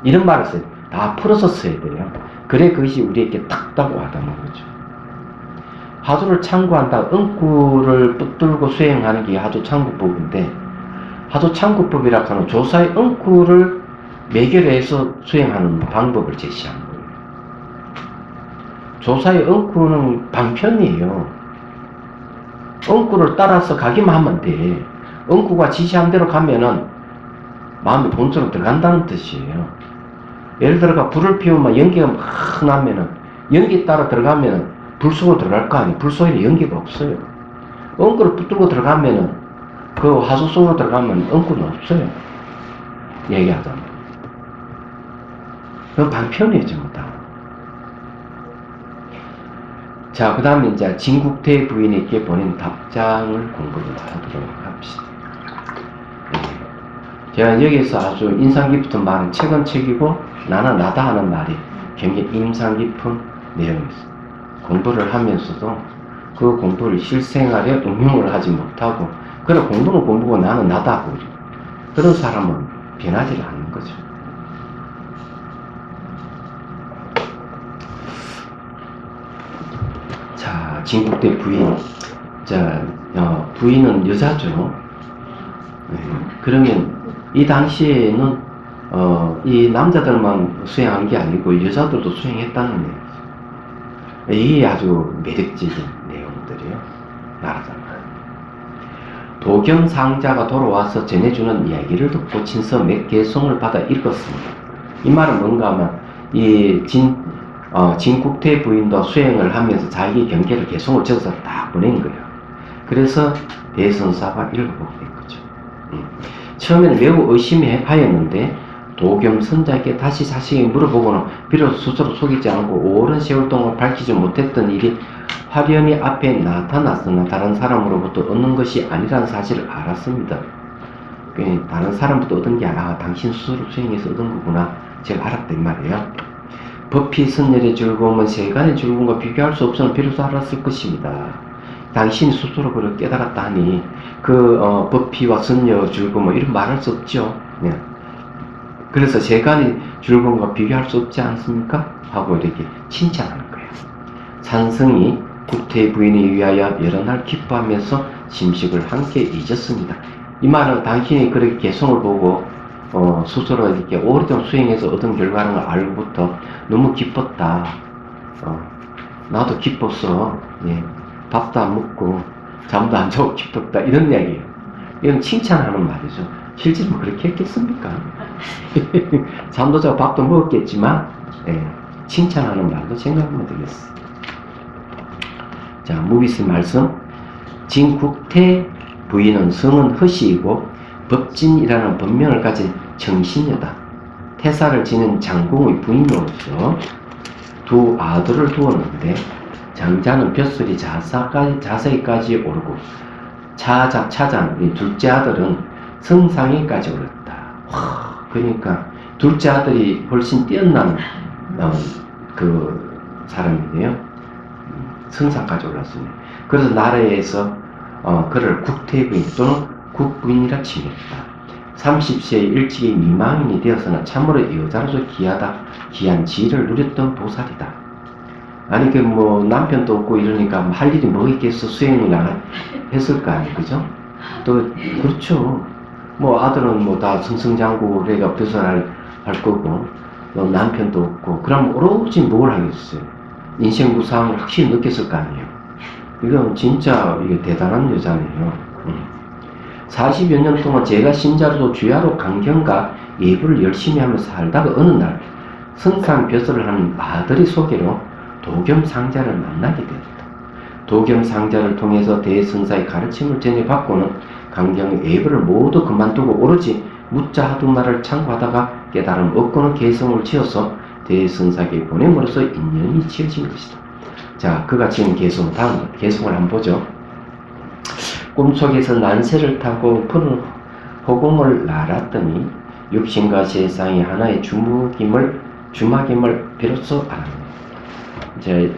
이런 말을 써야 돼요. 다 풀어서 써야 돼요. 그래 그것이 우리에게 딱딱 와닿는 거죠. 하두를 참고한다. 응구를 붙들고 수행하는 게 하두 참고법인데 하두 참고법이라고 하는 조사의 응구를 매결해서 수행하는 방법을 제시한 거예요. 조사의 응구는 방편이에요. 응구를 따라서 가기만 하면 돼. 응구가 지시한 대로 가면은 마음이 본성으로 들어간다는 뜻이에요. 예를 들어가 불을 피우면 연기가 막 나면은 연기 따라 들어가면은 불 속으로 들어갈 거 아니에요. 불 속에는 연기가 없어요. 엉구를 붙들고 들어가면은 그 화수 속으로 들어가면 엉구는 없어요. 얘기하자면. 그건 방편이에요, 전부 다. 자, 그 다음에 이제 진국태 부인에게 보낸 답장을 공부를 하도록 합시다. 제가 여기서 아주 인상 깊은 말은 책은 책이고 나는 나다 하는 말이 굉장히 인상 깊은 내용이었어요. 공부를 하면서도 그 공부를 실생활에 응용을 하지 못하고 그래 공부는 공부고 나는 나다 하고 그런 사람은 변하지 않는 거죠. 자, 진국대 부인. 자, 부인은 여자죠. 그러면 이 당시에는 이 남자들만 수행한 게 아니고 여자들도 수행했다는 얘기죠. 이게 아주 매력적인 내용들이에요. 나라잖아요. 도경상자가 돌아와서 전해주는 이야기를 듣고 친서 몇 개송을 받아 읽었습니다. 이 말은 뭔가 하면 이 진국태 부인도 수행을 하면서 자기 경계를 개성을 적어서 딱 보낸 거예요. 그래서 대선사가 읽어보게 된 거죠. 처음에는 매우 의심하였는데 도겸 선자에게 다시 자신이 물어보고는 비로소 스스로 속이지 않고 오랜 세월 동안 밝히지 못했던 일이 화련히 앞에 나타났으나 다른 사람으로부터 얻는 것이 아니라는 사실을 알았습니다. 다른 사람부터 얻은 게 아니라 당신 스스로 수행해서 얻은 거구나 제가 알았단 말이에요. 법피 선열의 즐거움은 세간의 즐거움과 비교할 수 없음을 비로소 알았을 것입니다. 당신 스스로 그걸 깨달았다 하니 법피와 선열 즐거움 이런 말할 수 없죠. 네. 그래서 세간의 즐거움과 비교할 수 없지 않습니까? 하고 이렇게 칭찬하는 거예요. 산성이 국태 부인에 위하여 여러 날 기뻐하면서 심식을 함께 잊었습니다. 이 말은 당신이 그렇게 개성을 보고 스스로 이렇게 오랫동안 수행해서 얻은 결과라는 걸 알고부터 너무 기뻤다. 나도 기뻤어. 예. 밥도 안 먹고 잠도 안 자고 기뻤다. 이런 이야기예요. 이건 칭찬하는 말이죠. 실제로 그렇게 했겠습니까? 잠도 자고 밥도 먹었겠지만 예. 칭찬하는 말도 생각하면 되겠어요. 자, 무비스 말씀. 진국태 부인은 성은 허시이고 법진이라는 법명을 가진 정신녀다. 태사를 지닌 장공의 부인으로서 두 아들을 두었는데 장자는 벼슬이 자세히까지 오르고 차장 이 둘째 아들은 성상에까지 오르다. 그러니까 둘째 아들이 훨씬 뛰어난 그 사람이네요. 성상까지 올랐습니다. 그래서 나라에서 그를 국태부인 또는 국부인이라 칭했다. 30세에 일찍이 미망인이 되어서는 참으로 여자로서 귀한 지위를 누렸던 보살이다. 아니 남편도 없고 이러니까 할 일이 뭐 있겠어. 수행을 했을 거 아니에요, 그죠? 또 그렇죠. 아들은 다 승승장구를 벼슬할 거고 남편도 없고 그럼 오로지 뭘 하겠어요? 인생 무상을 확실히 느꼈을 거 아니에요. 이건 진짜 이게 대단한 여자네요. 40여 년 동안 제가 신자로도 주야로 강경과 예불을 열심히 하면서 살다가 어느 날 선상 벼슬을 하는 아들의 소개로 도겸상자를 만나게 되었다. 도겸상자를 통해서 대선사의 가르침을 전해받고는 강경의 예불을 모두 그만두고 오로지 묻자 하두말을 참고하다가 깨달음 얻고는 개성을 지어서 대선사에게 보냄으로써 인연이 지어진 것이다. 자, 그가 지은 개성, 다음 개성을 한번 보죠. 꿈속에서 난새를 타고 푸른 허공을 날았더니 육신과 세상이 하나의 주막임을 비로소 알았네. 이제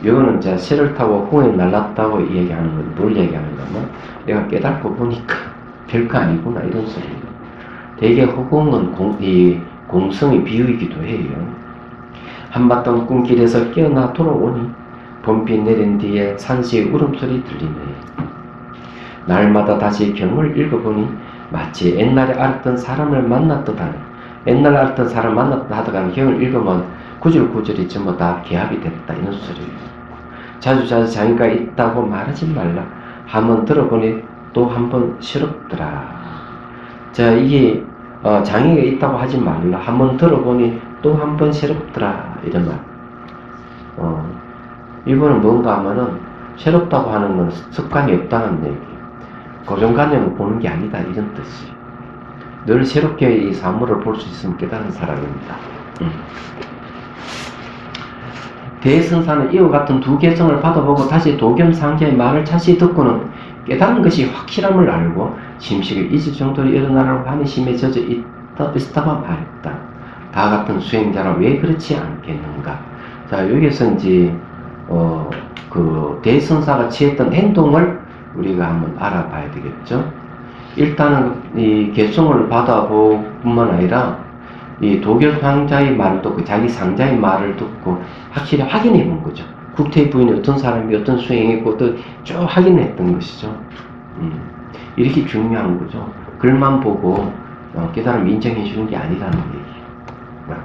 이거는 이제 새를 타고 허공에 날았다고 얘기하는 건 뭘 얘기하는 거면 내가 깨닫고 보니까 별거 아니구나 이런 소리예요. 대개 허공은 공성의 비유이기도 해요. 한바탕 꿈길에서 깨어나 돌아오니 봄비 내린 뒤에 산시의 울음소리 들리네. 날마다 다시 경을 읽어보니 마치 옛날에 알았던 사람을 만났듯 하네. 옛날에 알았던 사람 만났다 하다가 경을 읽으면 구절구절이 전부 다 개합이 됐다 이런 소리예요. 자주 장애가 있다고 말하지 말라. 한번 들어보니 또 한번 새롭더라. 자, 이게 장애가 있다고 하지 말라. 한번 들어보니 또 한번 새롭더라 이런 말. 이거는 뭔가 하면은 새롭다고 하는 건 습관이 없다는 얘기. 고정관념을 보는 게 아니다 이런 뜻이. 늘 새롭게 이 사물을 볼 수 있으면 깨달은 사람입니다. 대선사는 이와 같은 두 개성을 받아보고 다시 도겸상자의 말을 자세히 듣고는 깨달은 것이 확실함을 알고 심식을 잊을 정도로 일어나라고 환희심에 젖어 있다고 말했다. 다 같은 수행자라 왜 그렇지 않겠는가? 자, 여기서 이제 그 대선사가 취했던 행동을 우리가 한번 알아봐야 되겠죠. 일단은 이 개성을 받아볼 뿐만 아니라 이 도겸상자의 말을 듣고 자기 상자의 말을 듣고 확실히 확인해 본 거죠. 국태 부인이 어떤 사람이 어떤 수행했고 또 쭉 확인했던 것이죠. 이렇게 중요한 거죠. 글만 보고 깨달음 인정해 주는 게 아니라는 얘기예요.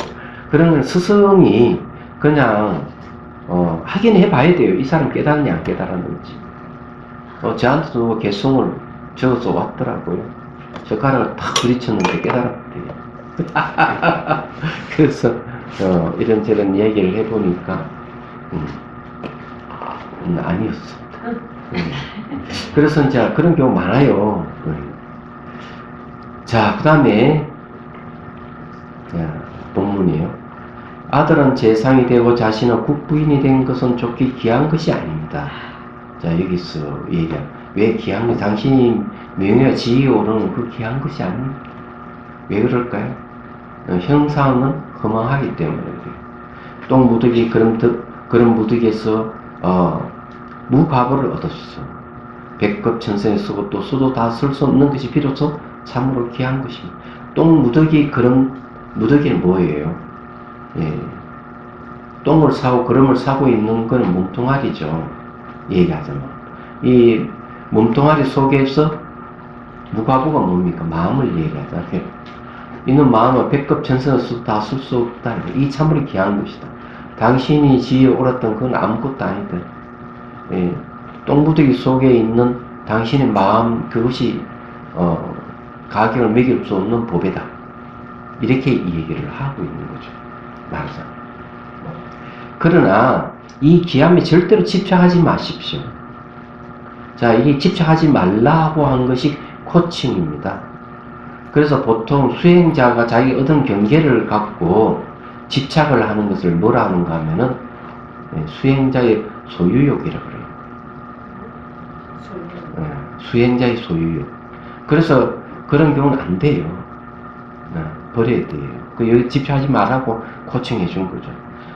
그러면 스승이 그냥 확인해 봐야 돼요. 이 사람 깨달았냐 안 깨달았는지. 저한테도 개성을 적어서 왔더라고요. 젓가락을 탁 부딪혔는데 깨달았대요. 그래서 이런저런 얘기를 해보니까 아니었어. 그래서 이제 그런 경우 많아요. 자, 그 다음에 본문이에요. 아들은 재상이 되고 자신은 국부인이 된 것은 좋게 귀한 것이 아닙니다. 자, 여기서 얘기한 왜 귀한 것? 당신이 명예와 지위에 오르는 그 귀한 것이 아닙니다. 왜 그럴까요? 형상은 허망하기 때문에 그래요. 똥무더기 그런 무더기에서 무과거를 얻었어. 백급 천성에 쓰고 또 써도 다 쓸 수 없는 것이 비로소 참으로 귀한 것입니다. 똥무더기 그런 무더기는 뭐예요? 예. 똥을 싸고 그름을 싸고 있는 건 몸뚱아리죠. 얘기하자면 이 몸뚱아리 속에서 무과거가 뭡니까? 마음을 얘기하자. 이는 마음은 백급 천성을 써도 다 쓸 수 없다. 이 참으로 귀한 것이다. 당신이 지혜 옳았던 건 아무것도 아니다. 예. 똥무더기 속에 있는 당신의 마음 그것이 가격을 매길 수 없는 보배다. 이렇게 이 얘기를 하고 있는 거죠. 말하자면. 그러나 이 귀함에 절대로 집착하지 마십시오. 자, 이게 집착하지 말라고 한 것이 코칭입니다. 그래서 보통 수행자가 자기 얻은 경계를 갖고 집착을 하는 것을 뭐라 하는가 하면은 수행자의 소유욕이라고 그래요. 수행자의 소유욕. 그래서 그런 경우는 안 돼요. 버려야 돼요. 여기 집착하지 말라고 코칭해 준 거죠.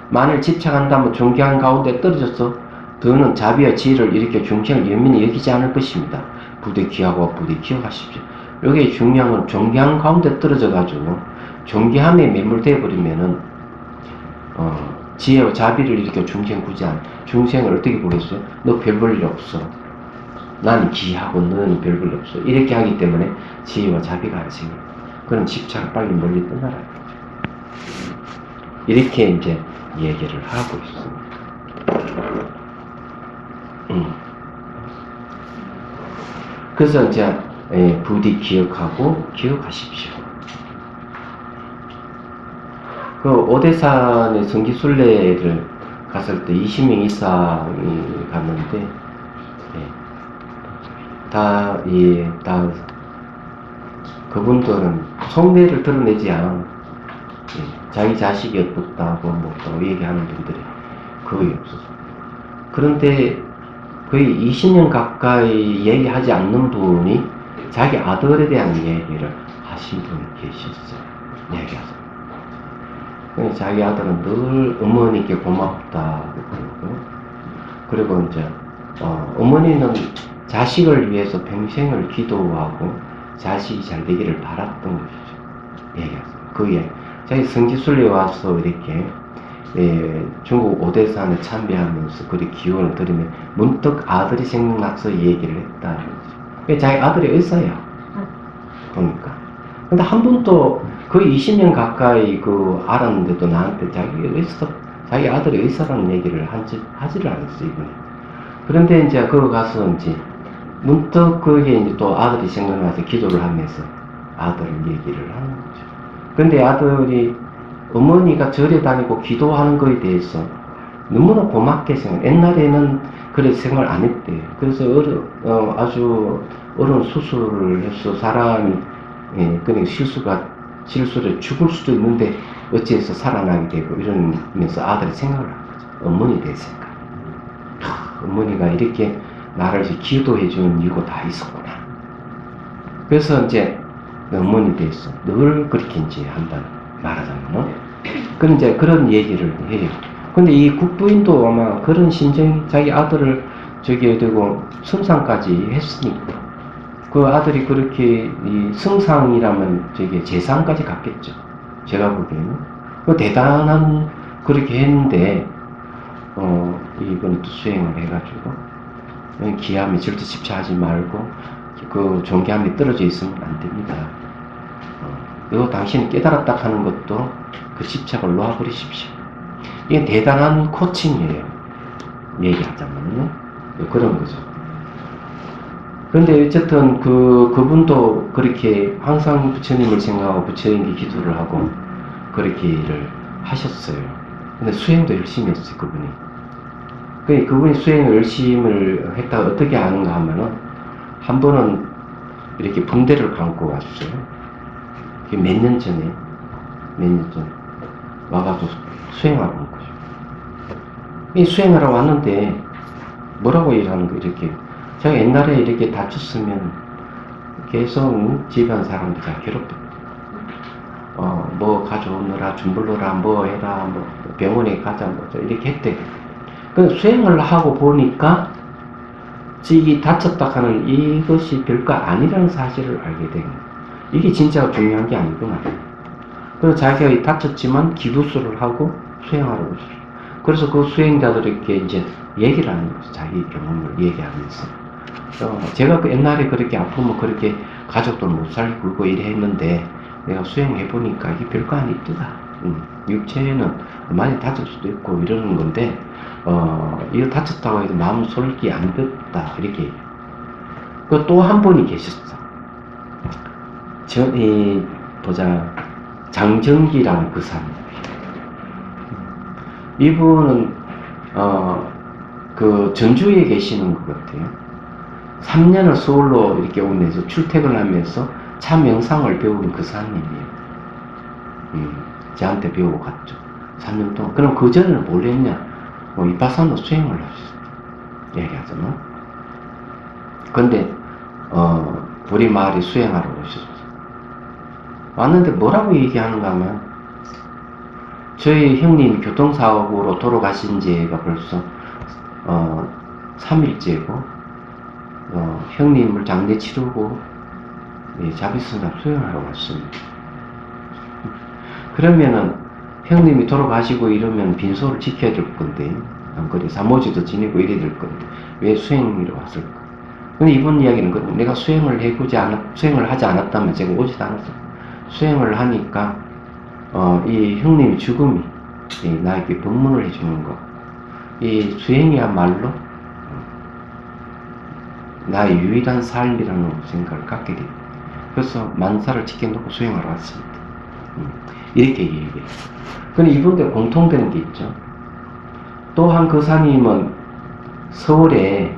만일 집착한다면 존경한 가운데 떨어져서 더는 자비와 지혜를 일으켜 중생을 연민히 여기지 않을 것입니다. 부디 귀하고 부디 기억하십시오. 여기에 중요한 건 존경한 가운데 떨어져가지고 존경함에 매몰되어 버리면은 지혜와 자비를 일으켜 중생 구지 않아. 중생을 어떻게 보겠어요? 너 별 볼 일 없어. 난 귀하고 너는 별 볼 일 없어. 이렇게 하기 때문에 지혜와 자비가 안 생겨. 그럼 집착을 빨리 멀리 떠나라. 이렇게 이제 얘기를 하고 있습니다. 그래서 이제 부디 기억하고 기억하십시오. 그 오대산의 성지순례를 갔을 때 20명 이상이 갔는데 다 그분들은 속내를 드러내지 않은 자기 자식이 어떻다고 또 얘기하는 분들이 거의 없었어요. 그런데 거의 20년 가까이 얘기하지 않는 분이 자기 아들에 대한 얘기를 하신 분이 계셨어요. 얘기하세요. 자기 아들은 늘 어머니께 고맙다고 그리고 이제 어머니는 자식을 위해서 평생을 기도하고 자식이 잘 되기를 바랐던 것이죠. 얘기하세요. 그게 자기 성지순례 와서 이렇게 중국 오대산에 참배하면서 그리 기원을 들으면 문득 아들이 생각나서 얘기를 했다는 거죠. 자기 아들이 의사야. 보니까. 근데 한 번도 거의 20년 가까이 알았는데도 나한테 자기 아들이 의사라는 얘기를 하지를 않았어요, 이번에. 그런데 이제 그거 가서 이제 문득 그게 이제 또 아들이 생각나서 기도를 하면서 아들 얘기를 하는 거죠. 그런데 아들이 어머니가 절에 다니고 기도하는 거에 대해서 너무나 고맙게 옛날에는 그래 생각을 안 했대요. 그래서 아주 어려운 수술을 해서 사람이 그냥 실수를 죽을 수도 있는데 어찌해서 살아나게 되고 이러면서 아들이 생각을 한 거죠. 어머니 될 생각. 어머니가 이렇게 나를 기도해 주는 이유가 다 있었구나. 그래서 이제 어머니 대해서 늘 그렇게 이제 한다는 말하자면, 그런 이제 그런 얘기를 해요. 근데 이 국부인도 아마 그런 심정이 자기 아들을 되고 성상까지 했으니까 그 아들이 그렇게 이 성상이라면 재상까지 갔겠죠. 제가 보기에는 그 대단한 그렇게 했는데 이번에 또 수행을 해가지고 기함에 절대 집착하지 말고 그 존귀함이 떨어져 있으면 안 됩니다. 이거 당신이 깨달았다 하는 것도 그 집착을 놓아버리십시오. 이게 대단한 코칭이에요. 얘기하자면요. 그런 거죠. 그런데 어쨌든 그분도 그렇게 항상 부처님을 생각하고 부처님께 기도를 하고 그렇게 일을 하셨어요. 근데 수행도 열심히 했어요, 그분이. 그분이 수행을 열심히 했다가 어떻게 하는가 하면은, 한 번은 이렇게 붕대를 감고 왔어요. 몇 년 전에, 와가지고 수행하러 온 거죠. 이 수행하러 왔는데, 뭐라고 얘기하는 거, 이렇게. 제가 옛날에 이렇게 다쳤으면, 계속 집안 사람들 다 괴롭혔다. 뭐 가져오느라, 준불러라, 뭐 해라, 뭐 병원에 가자, 뭐 이렇게 했대. 그 수행을 하고 보니까, 이 다쳤다 하는 이것이 별거 아니라는 사실을 알게 된 거예요. 이게 진짜 중요한 게 아니구나. 그래서 자기가 다쳤지만 기부수를 하고 수행하러 오셨어요. 그래서 그 수행자들에게 이제 얘기를 하는 거죠. 자기 경험을 얘기하면서. 제가 옛날에 그렇게 아프면 그렇게 가족들 못 살게 굴고 이래 했는데, 내가 수행해보니까 이게 별거 아니더라. 육체는 많이 다칠 수도 있고 이러는 건데, 이거 다쳤다고 해도 마음 솔깃이 안 됐다. 이렇게 얘기해요. 또 한 분이 계셨어. 장정기라는 그 사람. 이분은, 그 전주에 계시는 것 같아요. 3년을 서울로 이렇게 오면서 출퇴근하면서 참 명상을 배운 그 사람이에요. 저한테 배우고 갔죠. 3년 동안. 그럼 그 전에는 뭘 했냐? 이파사나 수행을 하셨어요. 얘기하잖아. 근데, 우리 마을에 수행하러 오셨어요. 왔는데 뭐라고 얘기하는가 하면, 저희 형님이 교통사고로 돌아가신 지가 벌써, 3일째고, 형님을 장례 치르고, 자비스나 수행하러 왔습니다. 그러면은, 형님이 돌아가시고 이러면 빈소를 지켜야 될 건데, 그래, 사모지도 지내고 이래야 될 건데, 왜 수행하러 왔을까? 근데 이번 이야기는 내가 수행을 하지 않았다면 제가 오지도 않았어. 수행을 하니까, 이 형님의 죽음이, 나에게 법문을 해주는 거. 이 수행이야말로, 나의 유일한 삶이라는 생각을 갖게 돼. 그래서 만사를 지켜놓고 수행하러 왔습니다. 이렇게 얘기해요. 근데 이분들 공통되는 게 있죠. 또한 그 사님은 서울에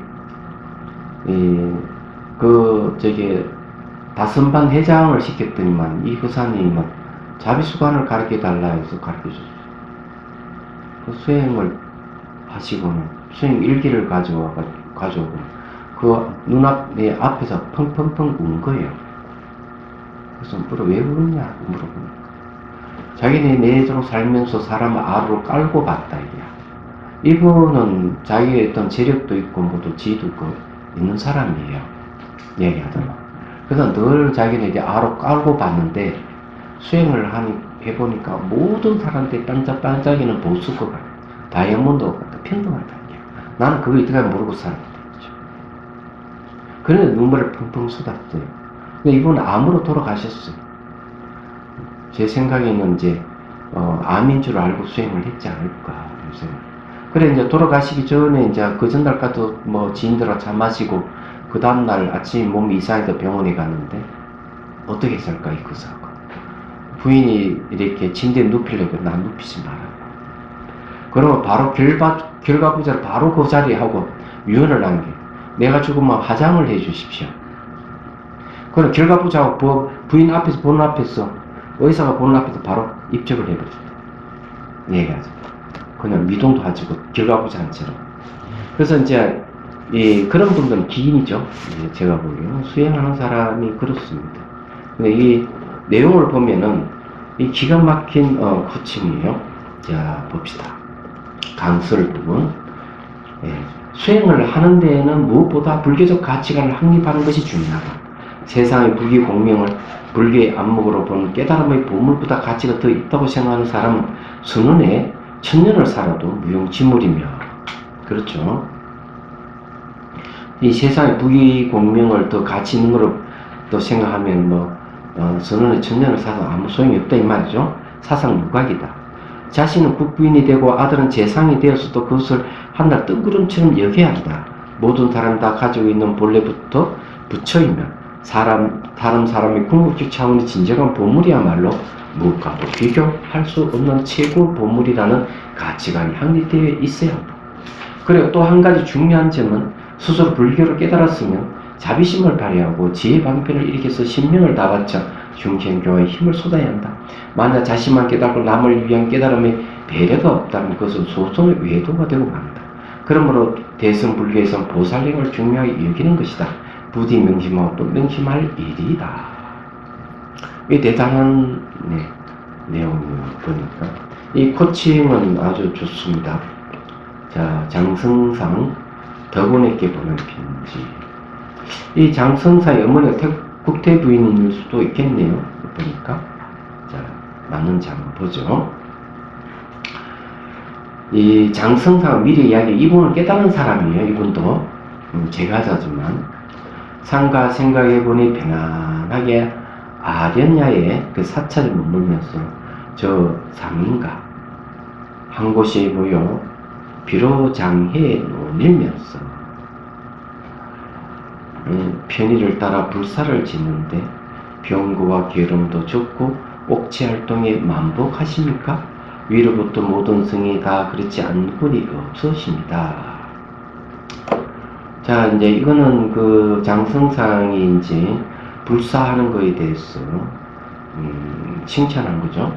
다선반 회장을 시켰더니만 이 그 사님은 자비수관을 가르쳐달라 해서 가르쳐줬어요. 그 수행을 하시고는 수행 일기를 가져오고 그 눈앞에 앞에서 펑펑펑 운 거예요. 그래서 왜 우느냐 물어보니까 자기네 내적으로 살면서 사람을 아루로 깔고 봤다 이게야. 이분은 자기의 어떤 재력도 있고 뭐도 지위도 있는 사람이에요. 얘기하잖아. 그래서 늘 자기는 이제 아로 깔고 봤는데 수행을 해보니까 모든 사람들이 반짝반짝이는 보석과 같아. 다이아몬드와 같아. 평등하다 이게. 나는 그거 이때까지 모르고 살았거든. 그래서 눈물을 펑펑 쏟았어요. 근데 이분은 암으로 돌아가셨어요. 제 생각에는 이제 암인 줄 알고 수행을 했지 않을까 생각. 그래 이제 돌아가시기 전에 이제 그 전날까지도 뭐 지인들하고 차 마시고 그 다음날 아침 몸이 이상해서 병원에 갔는데 어떻게 살까 이 그 사고 부인이 이렇게 침대에 눕히려고 나 눕히지 마라. 그러면 바로 결과부자를 바로 그 자리에 하고 유언을 남겨. 내가 죽으면 화장을 해 주십시오. 그럼 결과부자하고 부인 앞에서 보는 앞에서 의사가 보는 앞에서 바로 입적을 해버렸다. 얘기하죠. 그냥 미동도 하지고 결과부자한처럼. 그래서 이제 그런 분들은 기인이죠. 제가 보기에는 수행하는 사람이 그렇습니다. 근데 이 내용을 보면은 이 기가 막힌 구침이에요. 자 봅시다. 강설 부분. 수행을 하는 데에는 무엇보다 불교적 가치관을 확립하는 것이 중요하다. 세상의 부귀 공명을 불교의 안목으로 보는 깨달음의 보물보다 가치가 더 있다고 생각하는 사람은 선원에 천년을 살아도 무용지물이며 그렇죠. 이 세상의 부귀 공명을 더 가치 있는 거로 또 생각하면 선원에 천년을 살아도 아무 소용이 없다 이 말이죠. 사상 무각이다. 자신은 국부인이 되고 아들은 재상이 되었어도 그것을 한낱 뜬구름처럼 여겨야 한다. 모든 사람 다 가지고 있는 본래부터 부처이며 다른 사람의 궁극적 차원의 진정한 보물이야말로 무엇과도 비교할 수 없는 최고 보물이라는 가치관이 확립되어 있어야 한다. 그리고 또 한 가지 중요한 점은 스스로 불교를 깨달았으면 자비심을 발휘하고 지혜 방편을 일으켜서 신명을 다바쳐 중생교화에 힘을 쏟아야 한다. 만약 자신만 깨닫고 남을 위한 깨달음에 배려가 없다면 그것은 소송의 외도가 되고 맙니다. 그러므로 대승불교에서는 보살행을 중요하게 여기는 것이다. 부디 명심하고 또 명심할 일이다. 이 대단한 내용이에요. 보니까 이 코칭은 아주 좋습니다. 자, 장성상 덕원에게 보낸 편지. 이 장성상의 어머니가 국태 부인일 수도 있겠네요. 보니까. 자, 맞는지 한번 보죠. 이 장성상 미리 이야기, 이분을 깨달은 사람이에요. 이분도 제가자지만 상가 생각해보니 편안하게 아련야의 그 사찰에 머물면서 저 상인가 한 곳에 모여 비로장해에 논일면서 편의를 따라 불사를 짓는데 병고와 게으름도 적고 옥체활동에 만복하십니까? 위로부터 모든 성이 다 그렇지 않은 분이 없으십니다. 자, 이제 이거는 그 장성상이 이제 불사하는 거에 대해서 칭찬한 거죠.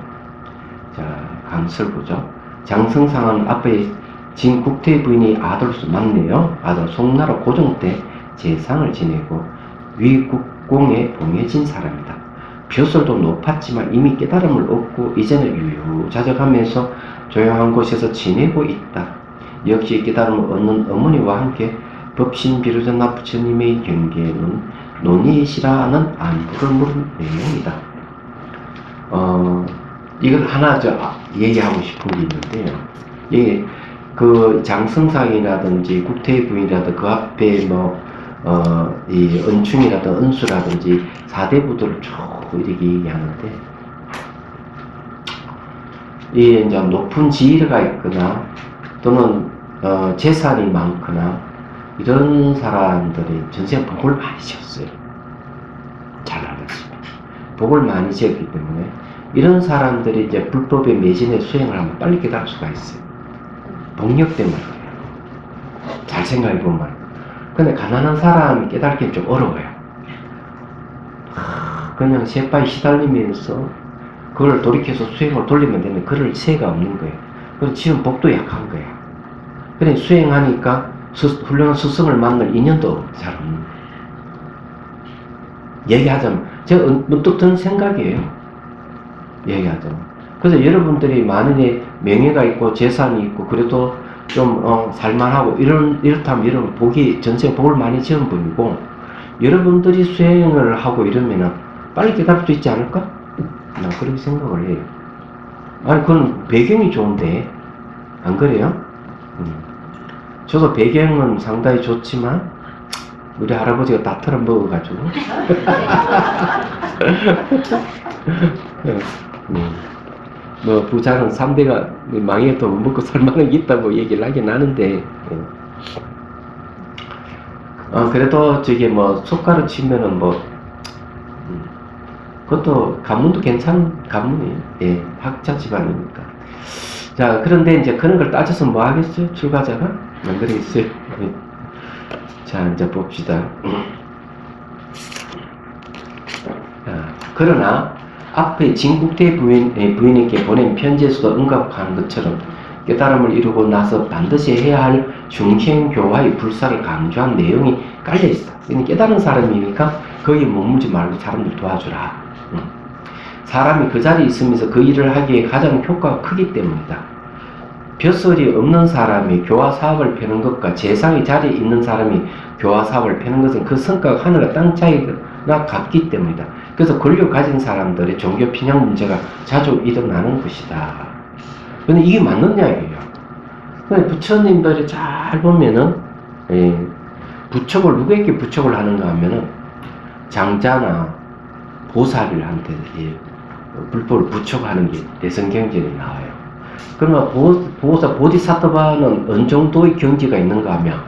자, 강설구죠. 장성상은 앞에 진국태 부인이 아들로서 맞네요. 아들 송나라 고종 때 제상을 지내고 위국공에 봉해진 사람이다. 벼슬도 높았지만 이미 깨달음을 얻고 이제는 유유자적하면서 조용한 곳에서 지내고 있다. 역시 깨달음을 얻는 어머니와 함께 법신비로자나 부처님의 경계에는 논의시라는 안부를 물은 내용이다. 이건 하나 얘기하고 싶은 게 있는데요. 예, 그 장성상이라든지 국태의 부인이라든지 그 앞에 이 은충이라든지 은수라든지 사대부들을 쭉 이렇게 얘기하는데, 이 이제 높은 지위가 있거나 또는 재산이 많거나 이런 사람들이 전생 복을 많이 지었어요. 잘 알았습니다. 복을 많이 지었기 때문에 이런 사람들이 이제 불법의 매진의 수행을 하면 빨리 깨달을 수가 있어요. 복력 때문에. 잘 생각해보면. 근데 가난한 사람이 깨닫기는 좀 어려워요. 그냥 쇠바에 시달리면서 그걸 돌이켜서 수행을 돌리면 되는데 그럴 새가 없는 거예요. 그래서 지금 복도 약한 거예요. 그래 수행하니까 훌륭한 스승을 만날 인연도 잘 없는 거예요. 얘기하자면 제가 문득 든 생각이에요. 얘기하자면. 그래서 여러분들이 만약에 명예가 있고 재산이 있고 그래도 좀 살만하고 이렇다면 여러분 복이 전생 복을 많이 지은 분이고, 여러분들이 수행을 하고 이러면은 빨리 깨달을 수 있지 않을까? 나 그렇게 생각을 해요. 아니 그건 배경이 좋은데 안 그래요? 저도 배경은 상당히 좋지만 우리 할아버지가 다 털어 먹어가지고 뭐 부자는 3대가 망해도 먹고 살만한 게 있다고 얘기를 하긴 하는데, 그래도 저게 뭐 숟가락 치면은 뭐 그것도 가문도 괜찮은 가문이에요. 예, 학자 집안이니까. 자, 그런데 이제 그런 걸 따져서 뭐 하겠어요? 출가자가? 안 그러겠어요? 예. 자, 이제 봅시다. 그러나 앞에 진국태 부인에게 보낸 편지에서도 언급하는 것처럼 깨달음을 이루고 나서 반드시 해야 할 중생교화의 불사를 강조한 내용이 깔려있어. 깨달은 사람이니까 거기에 머물지 말고 사람들 도와주라. 사람이 그 자리에 있으면서 그 일을 하기에 가장 효과가 크기 때문이다. 벼슬이 없는 사람이 교화 사업을 펴는 것과 재상의 자리에 있는 사람이 교화 사업을 펴는 것은 그 성과가 하늘과 땅 차이가 같기 때문이다. 그래서 권력 가진 사람들의 종교 편향 문제가 자주 일어나는 것이다. 근데 이게 맞는 이야기예요. 근데 부처님들이 잘 보면은, 부척을, 누구에게 부척을 하는가 하면은, 장자나 보살한테 불법을 부척하는 게 대성경전에 나와요. 그러면 보디사토바는 어느 정도의 경지가 있는가 하면,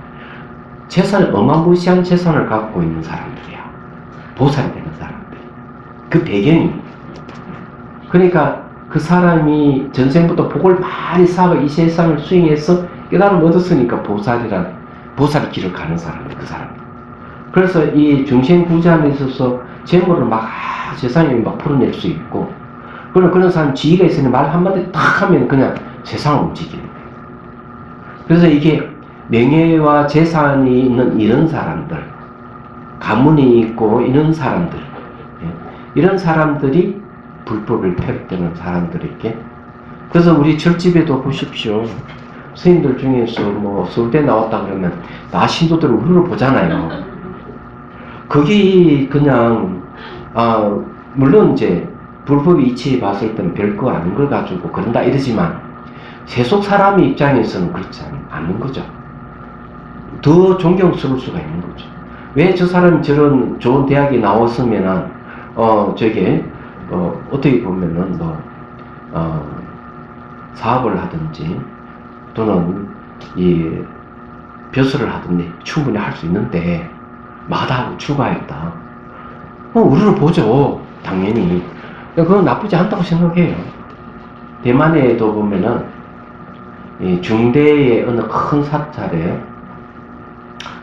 어마무시한 재산을 갖고 있는 사람들이야. 보살이 되는 사람들. 그 배경이. 그러니까 그 사람이 전생부터 복을 많이 쌓아 이 세상을 수행해서 깨달음 얻었으니까 보살의 길을 가는 사람이 그 사람. 그래서 이 중생구제함에 있어서 재물을 막 세상에 막 풀어낼 수 있고, 그런 사람 지위가 있으니 말 한마디 딱 하면 그냥 세상을 움직이는 거예요. 그래서 이게 명예와 재산이 있는 이런 사람들, 가문이 있고 이런 사람들, 이런 사람들이 불법을 펴때는 사람들에게. 그래서 우리 절집에도 보십시오. 스님들 중에서 뭐 서울대 나왔다 그러면 나 신도들을 우르르 보잖아요. 거기 그냥 물론 이제 불법 이치에 봤을 때는 별거 아닌 걸 가지고 그런다 이러지만 세속 사람의 입장에서는 그렇지 않는 거죠. 더 존경스러울 수가 있는 거죠. 왜 저 사람이 저런 좋은 대학에 나왔으면은 어떻게 보면은 사업을 하든지 또는 이 벼슬을 하든지 충분히 할 수 있는데 마다하고 출가했다. 우리를 보죠. 당연히. 그건 나쁘지 않다고 생각해요. 대만에도 보면은 이 중대의 어느 큰 사찰에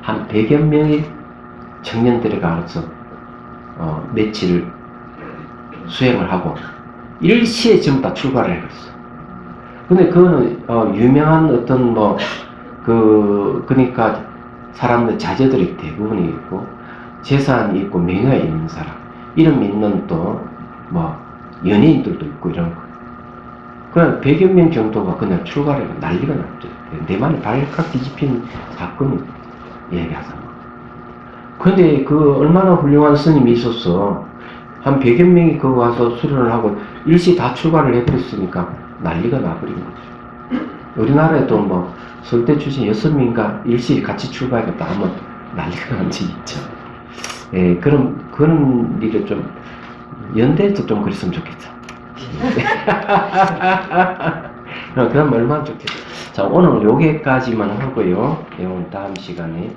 한 100여 명의 청년들이 가서 며칠 수행을 하고 일시에 전부 다 출가를 해버렸어. 근데 그거는 유명한 어떤 그러니까 사람들 자제들이 대부분이 있고 재산이 있고 명예가 있는 사람, 이름 있는 또 연예인들도 있고 이런 거. 그냥 100여 명 정도가 그냥 출가를 해서 난리가 났죠. 내만의 발칵 뒤집힌 사건이 얘기하자. 근데 그 얼마나 훌륭한 스님이 있었어. 한 100여 명이 거기 와서 수련을 하고 일시 다 출가를 해버렸으니까 난리가 나버린 거죠. 우리나라에도 서울대 출신 6명인가 일시 같이 출가하겠다 하면 난리가 난 적이 있죠. 예, 그런 일을 좀 연대에도 좀 그랬으면 좋겠죠. 그럼 얼마나 좋겠어. 자, 오늘 요게까지만 하고요. 오늘 다음 시간에